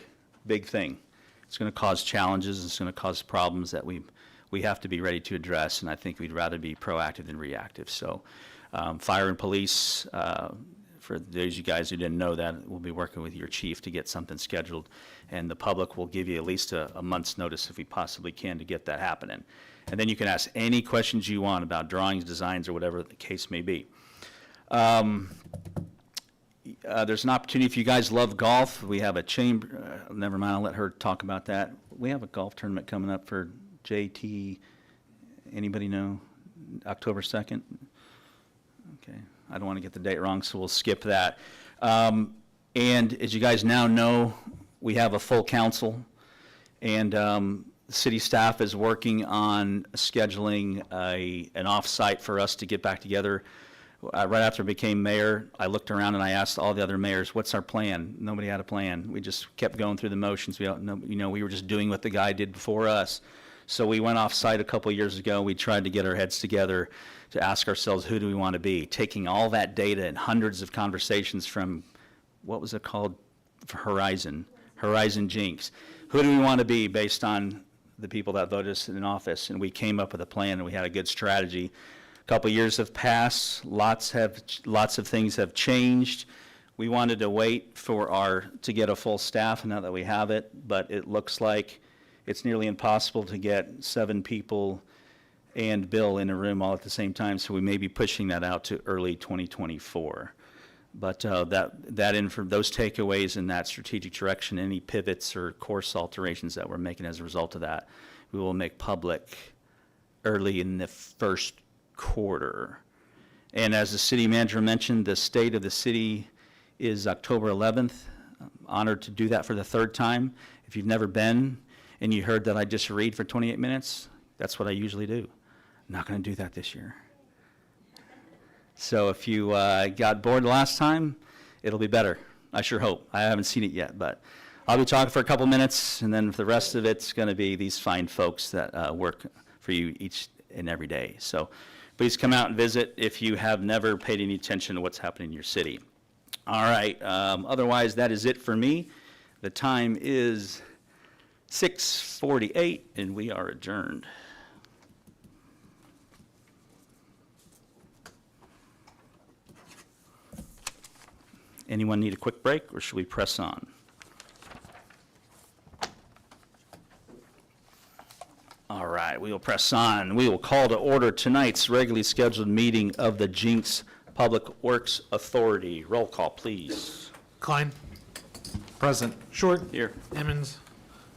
thing. It's going to cause challenges. It's going to cause problems that we we have to be ready to address, and I think we'd rather be proactive than reactive. So fire and police, for those of you guys who didn't know that, we'll be working with your chief to get something scheduled, and the public will give you at least a month's notice if we possibly can to get that happening. And then you can ask any questions you want about drawings, designs, or whatever the case may be. There's an opportunity if you guys love golf. We have a chamber, never mind, I'll let her talk about that. We have a golf tournament coming up for JT, anybody know? October 2nd? Okay, I don't want to get the date wrong, so we'll skip that. And as you guys now know, we have a full council, and the city staff is working on scheduling an off-site for us to get back together. Right after I became mayor, I looked around and I asked all the other mayors, what's our plan? Nobody had a plan. We just kept going through the motions. We were just doing what the guy did before us. So we went off-site a couple of years ago. We tried to get our heads together to ask ourselves, who do we want to be? Taking all that data and hundreds of conversations from, what was it called? Horizon Jenks. Who do we want to be based on the people that voted us in office? And we came up with a plan, and we had a good strategy. A couple of years have passed. Lots of things have changed. We wanted to wait to get a full staff now that we have it, but it looks like it's nearly impossible to get 7 people and Bill in a room all at the same time, so we may be pushing that out to early 2024. But those takeaways in that strategic direction, any pivots or course alterations that we're making as a result of that, we will make public early in the first quarter. And as the city manager mentioned, the state of the city is October 11th. I'm honored to do that for the 3rd time. If you've never been and you heard that I just read for 28 minutes, that's what I usually do. I'm not going to do that this year. So if you got bored last time, it'll be better. I sure hope. I haven't seen it yet, but I'll be talking for a couple minutes, and then for the rest of it's going to be these fine folks that work for you each and every day. So please come out and visit if you have never paid any attention to what's happening in your city. All right. Otherwise, that is it for me. The time is 6:48, and we are adjourned. Anyone need a quick break, or should we press on? All right, we will press on. We will call to order tonight's regularly scheduled meeting of the Jenks Public Works Authority. Roll call, please. Klein. Present. Short. Here. Emmons.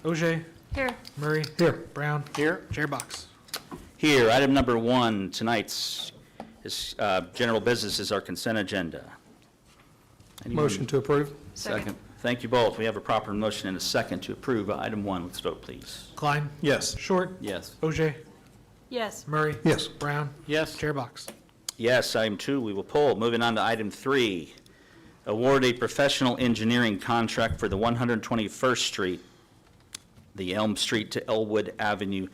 Ogier. Here. Murray. Here. Brown. Here. Chairbox. Here, item number 1, tonight's general business is our consent agenda. Anyone? Motion to approve. Second. Thank you both. We have a proper motion and a second to approve item 1. Let's vote, please. Klein. Yes. Short. Yes. Ogier. Yes. Murray. Yes. Brown. Yes. Chairbox. Yes, item 2 we will pull. Moving on to item 3, award a professional engineering contract for the 121st Street, the Elm Street to Elwood Avenue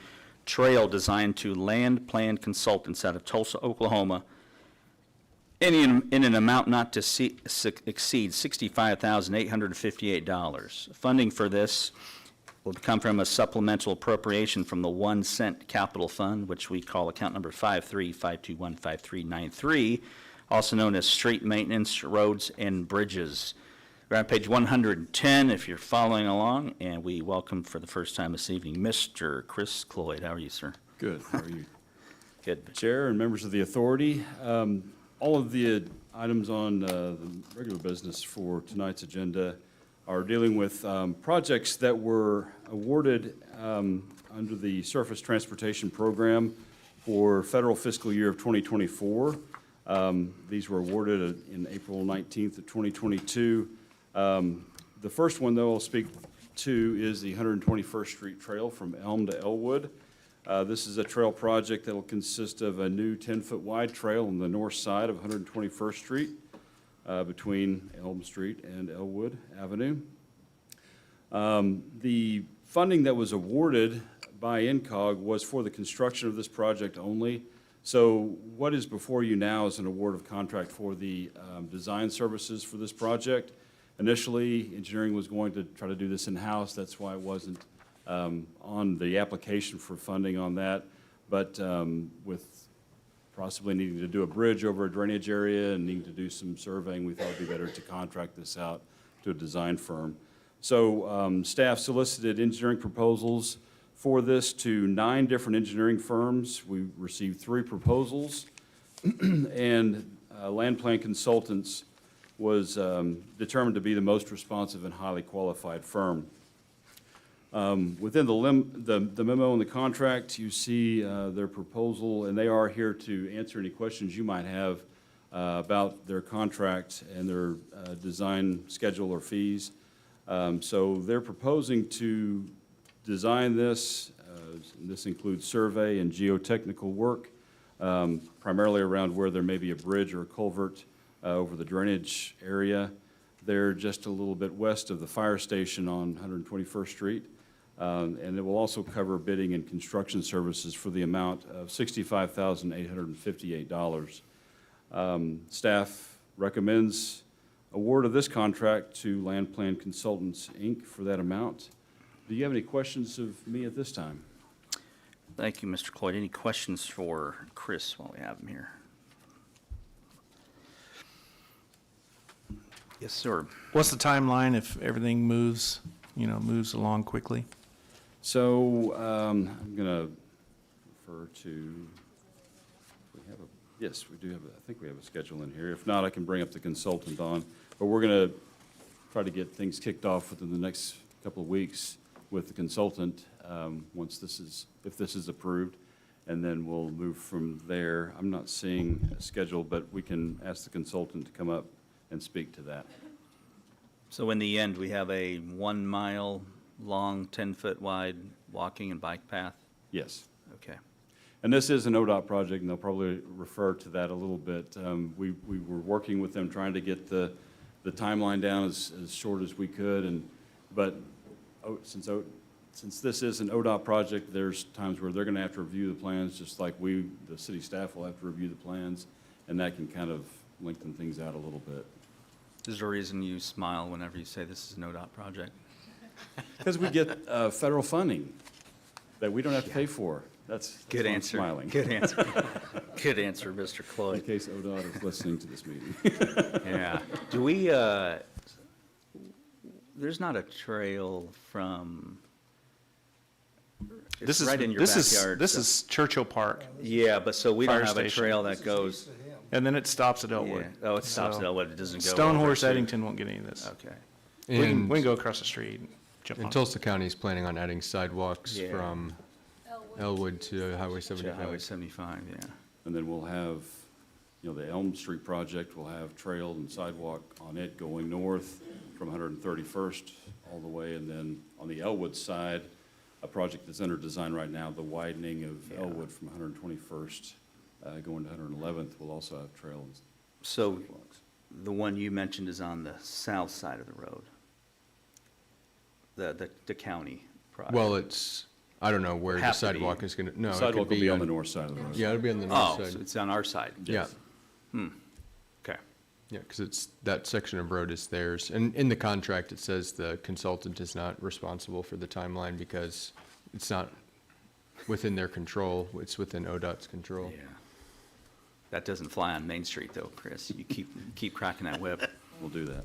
trail designed to Land Plan Consultants out of Tulsa, Oklahoma, in an amount not to exceed $65,858. Funding for this will come from a supplemental appropriation from the 1 cent capital fund, which we call account number 5352153993, also known as street maintenance, roads, and bridges. We're on page 110 if you're following along, and we welcome for the first time this evening Mr. Chris Cloyd. How are you, sir? Good. How are you? Good. Chair and members of the authority, all of the items on the regular business for tonight's agenda are dealing with projects that were awarded under the Surface Transportation Program for federal fiscal year of 2024. These were awarded in April 19th of 2022. The first one, though, I'll speak to is the 121st Street Trail from Elm to Elwood. This is a trail project that will consist of a new 10-foot wide trail on the north side of 121st Street between Elm Street and Elwood Avenue. The funding that was awarded by NCOG was for the construction of this project only. So what is before you now is an award of contract for the design services for this project. Initially, engineering was going to try to do this in-house. That's why it wasn't on the application for funding on that, but with possibly needing to do a bridge over a drainage area and needing to do some surveying, we thought it'd be better to contract this out to a design firm. So staff solicited engineering proposals for this to 9 different engineering firms. We received 3 proposals, and Land Plan Consultants was determined to be the most responsive and highly qualified firm. Within the memo and the contract, you see their proposal, and they are here to answer any questions you might have about their contract and their design schedule or fees. So they're proposing to design this. This includes survey and geotechnical work, primarily around where there may be a bridge or a culvert over the drainage area. They're just a little bit west of the fire station on 121st Street. And it will also cover bidding and construction services for the amount of $65,858. Staff recommends award of this contract to Land Plan Consultants, Inc. for that amount. Do you have any questions of me at this time? Thank you, Mr. Cloyd. Any questions for Chris while we have him here? Yes, sir. What's the timeline if everything moves along quickly? So I'm going to refer to, yes, we do have, I think we have a schedule in here. If not, I can bring up the consultant on. But we're going to try to get things kicked off within the next couple of weeks with the consultant, if this is approved, and then we'll move from there. I'm not seeing a schedule, but we can ask the consultant to come up and speak to that. So in the end, we have a 1 mile long, 10-foot wide walking and bike path? Yes. Okay. And this is an ODOT project, and they'll probably refer to that a little bit. We were working with them, trying to get the timeline down as short as we could, but since this is an ODOT project, there's times where they're going to have to review the plans, just like the city staff will have to review the plans, and that can kind of lengthen things out a little bit. Is there a reason you smile whenever you say this is an ODOT project? Because we get federal funding that we don't have to pay for. That's Good why I'm answer. smiling. Good answer. Good answer, Mr. In Cloyd. case ODOT is listening to this meeting. Yeah. Do we, there's not a trail from, it's right in your backyard. This so- is Churchill Park, Yeah, but so we don't Fire have a station. trail that goes. and then it stops at Elwood. Yeah. Oh, it stops So, at Elwood, it doesn't go. Stone over Horse to- Eddington won't get any of this. Okay. And We can go across the street and jump on. Tulsa County is planning on adding sidewalks Yeah. from Elwood to Highway To Highway 75. 75, yeah. And then we'll have, the Elm Street project will have trail and sidewalk on it going north from 131st all the way. And then on the Elwood side, a project that's under design right now, the widening of Elwood from 121st going to 111th will also have trail and So sidewalks. the one you mentioned is on the south side of the road? The county project? Well, I don't know where the Have to be. sidewalk is going to, no, it Sidewalk could will be on on the north side of the road. Yeah, it'll be on the Oh, north so side. it's on our side? Yeah, Okay. yeah, because that section of road is theirs. And in the contract, it says the consultant is not responsible for the timeline because it's not within their control. It's within ODOT's control. Yeah. That doesn't fly on Main Street, though, Chris. You keep cracking that whip. We'll do that.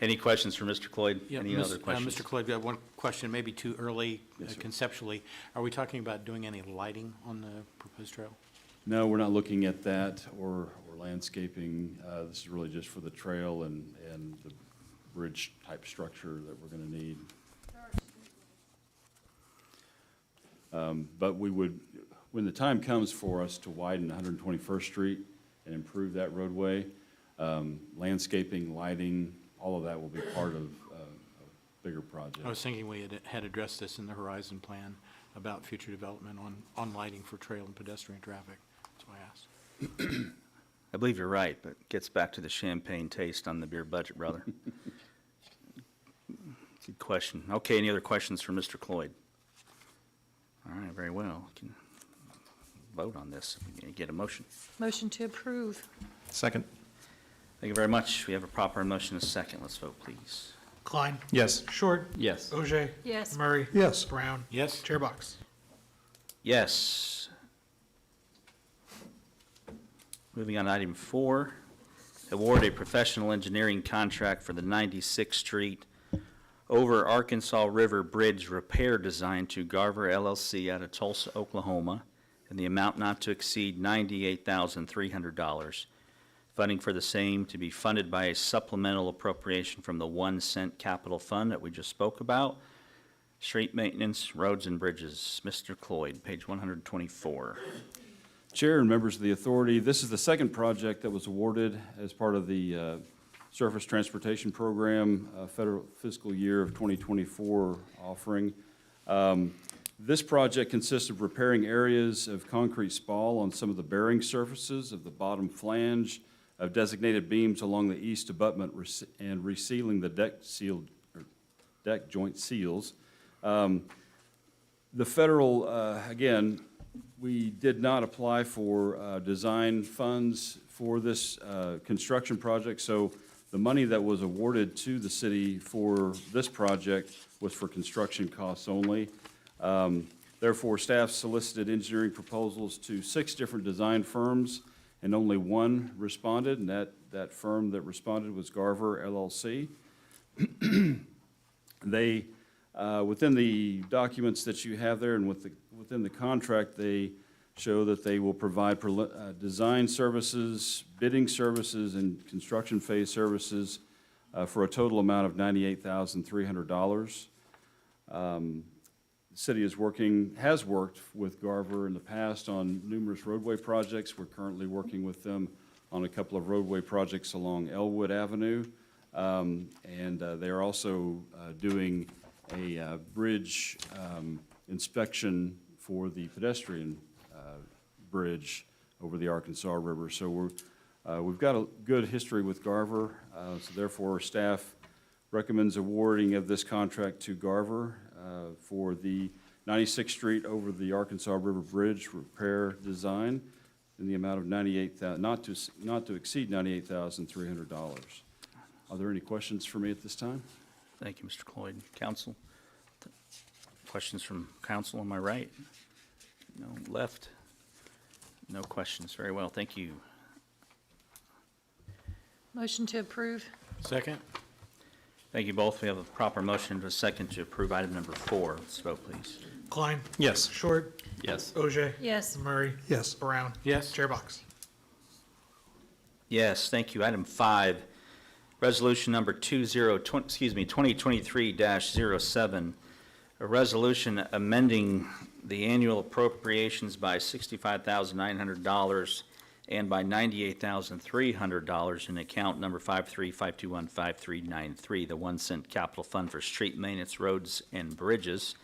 Any questions for Mr. Cloyd? Yeah, Any other questions? Mr. Cloyd, I have one question, maybe too early Yes, sir. conceptually. Are we talking about doing any lighting on the proposed trail? No, we're not looking at that or landscaping. This is really just for the trail and the bridge-type structure that we're going to need. But we would, when the time comes for us to widen 121st Street and improve that roadway, landscaping, lighting, all of that will be part of a bigger project. I was thinking we had addressed this in the Horizon Plan about future development on lighting for trail and pedestrian traffic. That's why I asked. I believe you're right, but gets back to the champagne taste on the beer budget, brother. Good question. Okay, any other questions for Mr. Cloyd? All right, very well. We can vote on this. We can get a motion. Motion to approve. Second. Thank you very much. We have a proper motion and a second. Let's vote, please. Klein. Yes. Short. Yes. OJ. Yes. Murray. Yes. Brown. Yes. Chairbox. Yes. Moving on to item 4, award a professional engineering contract for the 96th Street over Arkansas River Bridge repair design to Garver LLC out of Tulsa, Oklahoma, in the amount not to exceed $98,300. Funding for the same to be funded by a supplemental appropriation from the 1 cent capital fund that we just spoke about. Street maintenance, roads and bridges. Mr. Cloyd, page 124. Chair and members of the authority, this is the second project that was awarded as part of the Surface Transportation Program federal fiscal year of 2024 offering. This project consists of repairing areas of concrete spall on some of the bearing surfaces of the bottom flange of designated beams along the east abutment and resealing the deck joint seals. The federal, again, we did not apply for design funds for this construction project, so the money that was awarded to the city for this project was for construction costs only. Therefore, staff solicited engineering proposals to 6 different design firms, and only one responded, and that firm that responded was Garver LLC. They, within the documents that you have there and within the contract, they show that they will provide design services, bidding services, and construction phase services for a total amount of $98,300. The city has worked with Garver in the past on numerous roadway projects. We're currently working with them on a couple of roadway projects along Elwood Avenue. And they are also doing a bridge inspection for the pedestrian bridge over the Arkansas River. So we've got a good history with Garver, so therefore staff recommends awarding of this contract to Garver for the 96th Street over the Arkansas River Bridge repair design in the amount of not to exceed $98,300. Are there any questions for me at this time? Thank you, Mr. Cloyd. Council? Questions from council on my right? No, left? No questions. Very well, thank you. Motion to approve. Second. Thank you both. We have a proper motion to a second to approve item number 4. Let's vote, please. Klein. Yes. Short. Yes. OJ. Yes. Murray. Yes. Brown. Yes. Chairbox. Yes, thank you. Item 5, resolution number 2023-07, a resolution amending the annual appropriations by $65,900 and by $98,300 in account number 535215393, the 1 cent capital fund for street maintenance, roads, and bridges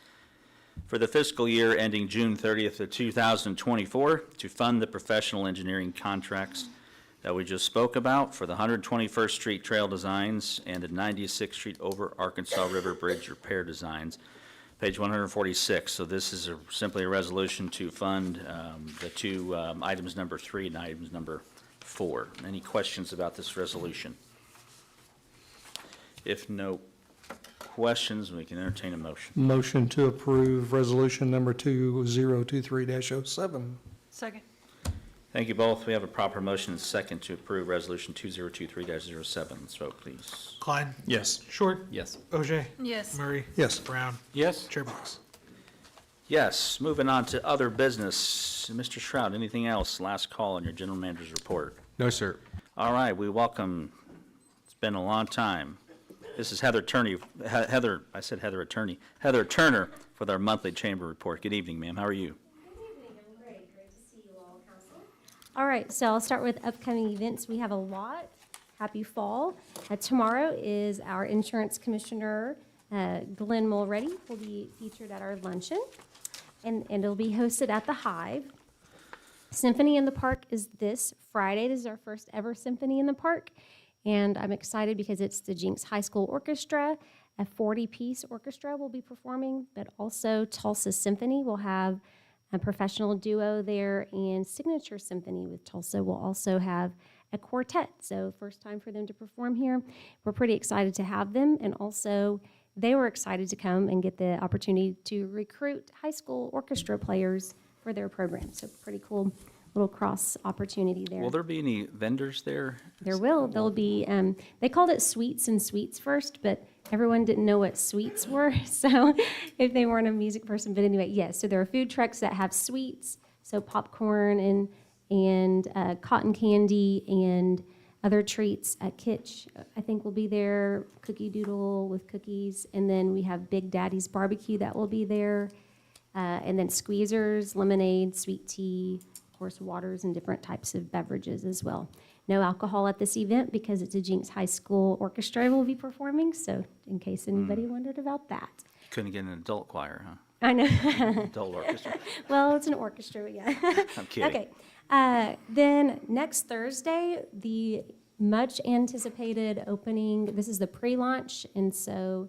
for the fiscal year ending June 30th of 2024 to fund the professional engineering contracts that we just spoke about for the 121st Street trail designs and the 96th Street over Arkansas River Bridge repair designs. Page 146. So this is simply a resolution to fund the two items number 3 and items number 4. Any questions about this resolution? If no questions, we can entertain a motion. Motion to approve resolution number 2023-07. Second. Thank you both. We have a proper motion and second to approve resolution 2023-07. Let's vote, please. Klein. Yes. Short. Yes. OJ. Yes. Murray. Yes. Brown. Yes. Chairbox. Yes, moving on to other business. Mr. Shroud, anything else? Last call on your general manager's report. No, sir. All right, we welcome, it's been a long time. This is Heather Turner with our monthly chamber report. Good evening, ma'am. How are you? All right, so I'll start with upcoming events. We have a lot. Happy fall. Tomorrow is our insurance commissioner, Glenn Mulready, will be featured at our luncheon, and it'll be hosted at the Hive. Symphony in the Park is this Friday. This is our first ever Symphony in the Park, and I'm excited because it's the Jenks High School Orchestra. A 40-piece orchestra will be performing, but also Tulsa Symphony will have a professional duo there, and Signature Symphony with Tulsa will also have a quartet. So first time for them to perform here. We're pretty excited to have them. And also they were excited to come and get the opportunity to recruit high school orchestra players for their program. So pretty cool little cross opportunity there. Will there be any vendors there? There will. There'll be, they called it sweets and sweets first, but everyone didn't know what sweets were. So if they weren't a music person, but anyway, yes. So there are food trucks that have sweets, so popcorn and cotton candy and other treats. Kitsch, I think, will be there. Cookie Doodle with cookies, and then we have Big Daddy's Barbecue that will be there, and then squeezers, lemonade, sweet tea. Course, waters and different types of beverages as well. No alcohol at this event because it's a Jenks High School orchestra will be performing, so in case anybody wondered about that. Couldn't get an adult choir, huh? I know. Adult orchestra. Well, it's an orchestra, yeah. I'm kidding. Okay. Then next Thursday, the much anticipated opening, this is the pre-launch, and so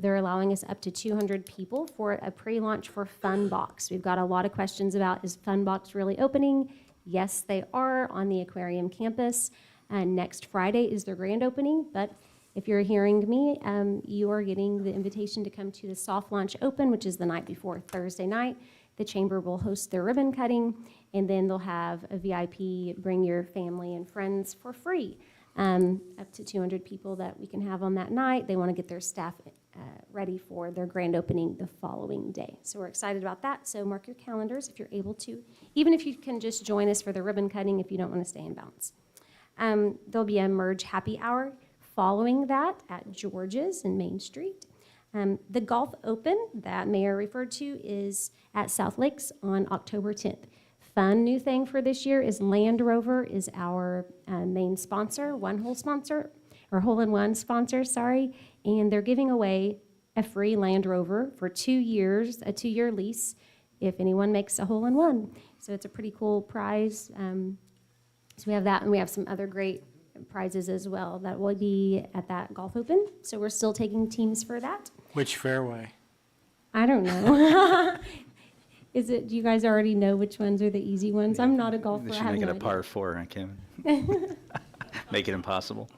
they're allowing us up to 200 people for a pre-launch for Fun Box. We've got a lot of questions about, is Fun Box really opening? Yes, they are on the aquarium campus. Next Friday is their grand opening, but if you're hearing me, you are getting the invitation to come to the soft launch open, which is the night before Thursday night. The chamber will host their ribbon cutting, and then they'll have a VIP, bring your family and friends for free. Up to 200 people that we can have on that night. They want to get their staff ready for their grand opening the following day. So we're excited about that. So mark your calendars if you're able to, even if you can just join us for the ribbon cutting if you don't want to stay in bounds. There'll be a Merge Happy Hour following that at George's in Main Street. The Golf Open that Mayor referred to is at South Lakes on October 10th. Fun new thing for this year is Land Rover is our main sponsor, hole-in-one sponsor, sorry, and they're giving away a free Land Rover for 2 years, a 2-year lease, if anyone makes a hole-in-one. So it's a pretty cool prize. So we have that, and we have some other great prizes as well that will be at that Golf Open. So we're still taking teams for that. Which fairway? I don't know. Do you guys already know which ones are the easy ones? I'm not a golfer. They I should have make it no a idea. par 4, huh, Kevin? Make it impossible.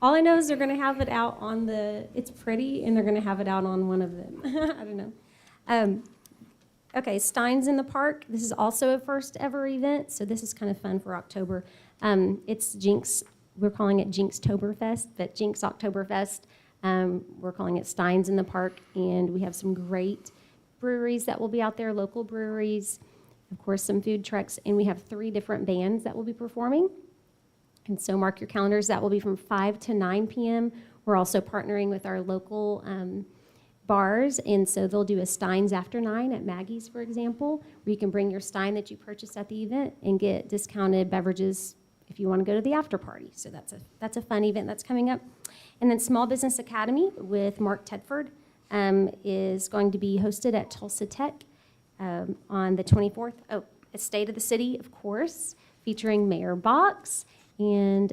All I know is they're going to have it out on it's pretty, and they're going to have it out on one of them. I don't know. Okay, Steins in the Park. This is also a first ever event, so this is kind of fun for October. It's Jenks, we're calling it Jinkstoberfest, but Jenks Oktoberfest. We're calling it Steins in the Park, and we have some great breweries that will be out there, local breweries, of course, some food trucks, and we have 3 different bands that will be performing. And so mark your calendars. That will be from 5 to 9 p.m. We're also partnering with our local bars, and so they'll do a Steins after 9 at Maggie's, for example, where you can bring your Stein that you purchased at the event and get discounted beverages if you want to go to the after party. So that's a fun event that's coming up. And then Small Business Academy with Mark Tedford is going to be hosted at Tulsa Tech on the 24th. Oh, a State of the City, of course, featuring Mayor Box, and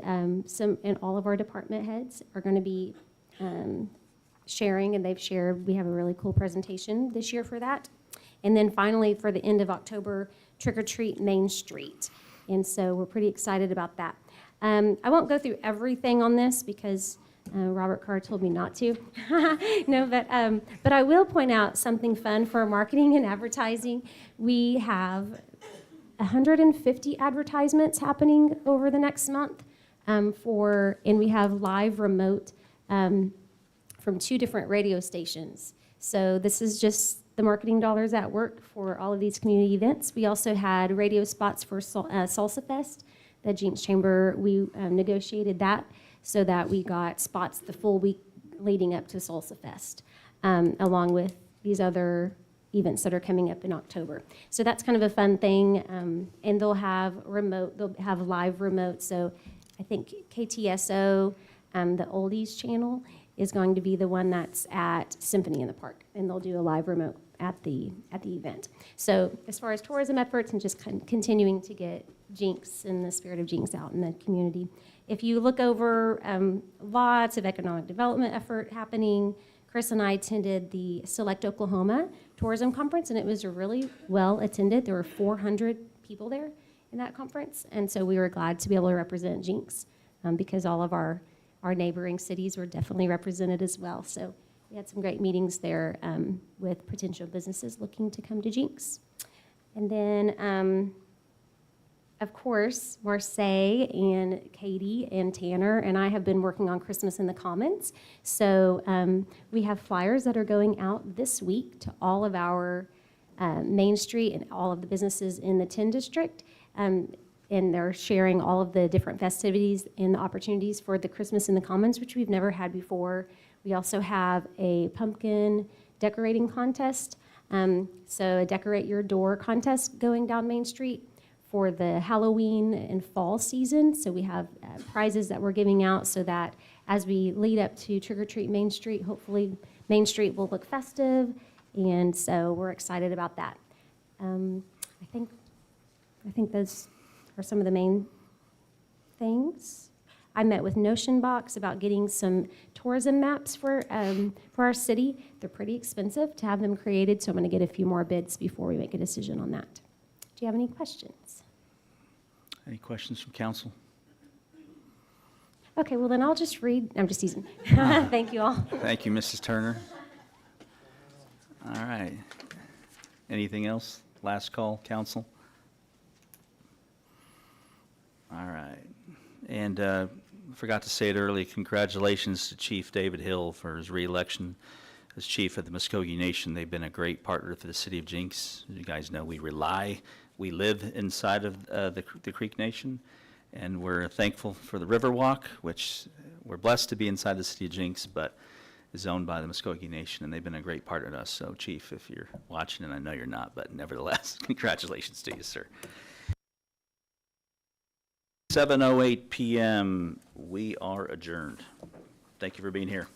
all of our department heads are going to be sharing, and they've shared. We have a really cool presentation this year for that. And then finally, for the end of October, Trick or Treat Main Street. And so we're pretty excited about that. I won't go through everything on this because Robert Carr told me not to. No, but I will point out something fun for marketing and advertising. We have 150 advertisements happening over the next month and we have live remote from 2 different radio stations. So this is just the marketing dollars at work for all of these community events. We also had radio spots for Salsa Fest. The Jenks Chamber, we negotiated that so that we got spots the full week leading up to Salsa Fest, along with these other events that are coming up in October. So that's kind of a fun thing, and they'll have live remote. So I think KTSO, the Oldies channel, is going to be the one that's at Symphony in the Park, and they'll do a live remote at the event. So as far as tourism efforts and just continuing to get Jenks and the spirit of Jenks out in the community. If you look over, lots of economic development effort happening. Chris and I attended the Select Oklahoma Tourism Conference, and it was really well attended. There were 400 people there, in that conference. And so we were glad to be able to represent Jenks because all of our neighboring cities were definitely represented as well. So we had some great meetings there with potential businesses looking to come to Jenks. And then, of course, Marseille and Katie and Tanner and I have been working on Christmas in the Commons. So we have flyers that are going out this week to all of our Main Street and all of the businesses in the 10 district. And they're sharing all of the different festivities and the opportunities for the Christmas in the Commons, which we've never had before. We also have a pumpkin decorating contest. So a decorate your door contest going down Main Street for the Halloween and fall season. So we have prizes that we're giving out so that as we lead up to Trick or Treat Main Street, hopefully Main Street will look festive. And so we're excited about that. I think those are some of the main things. I met with Notion Box about getting some tourism maps for our city. They're pretty expensive to have them created, so I'm going to get a few more bids before we make a decision on that. Do you have any questions? Any questions from council? Okay, well then I'll just read. I'm just teasing. Thank you all. Thank you, Mrs. Turner. All right. Anything else? Last call, council? All right. And forgot to say it earlier, congratulations to Chief David Hill for his reelection as chief of the Muskogee Nation. They've been a great partner for the city of Jenks. As you guys know, we live inside of the Creek Nation, and we're thankful for the Riverwalk, which we're blessed to be inside the city of Jenks, but is owned by the Muskogee Nation, and they've been a great partner to us. So, Chief, if you're watching, and I know you're not, but nevertheless, congratulations to you, sir. 7:08 p.m. We are adjourned. Thank you for being here.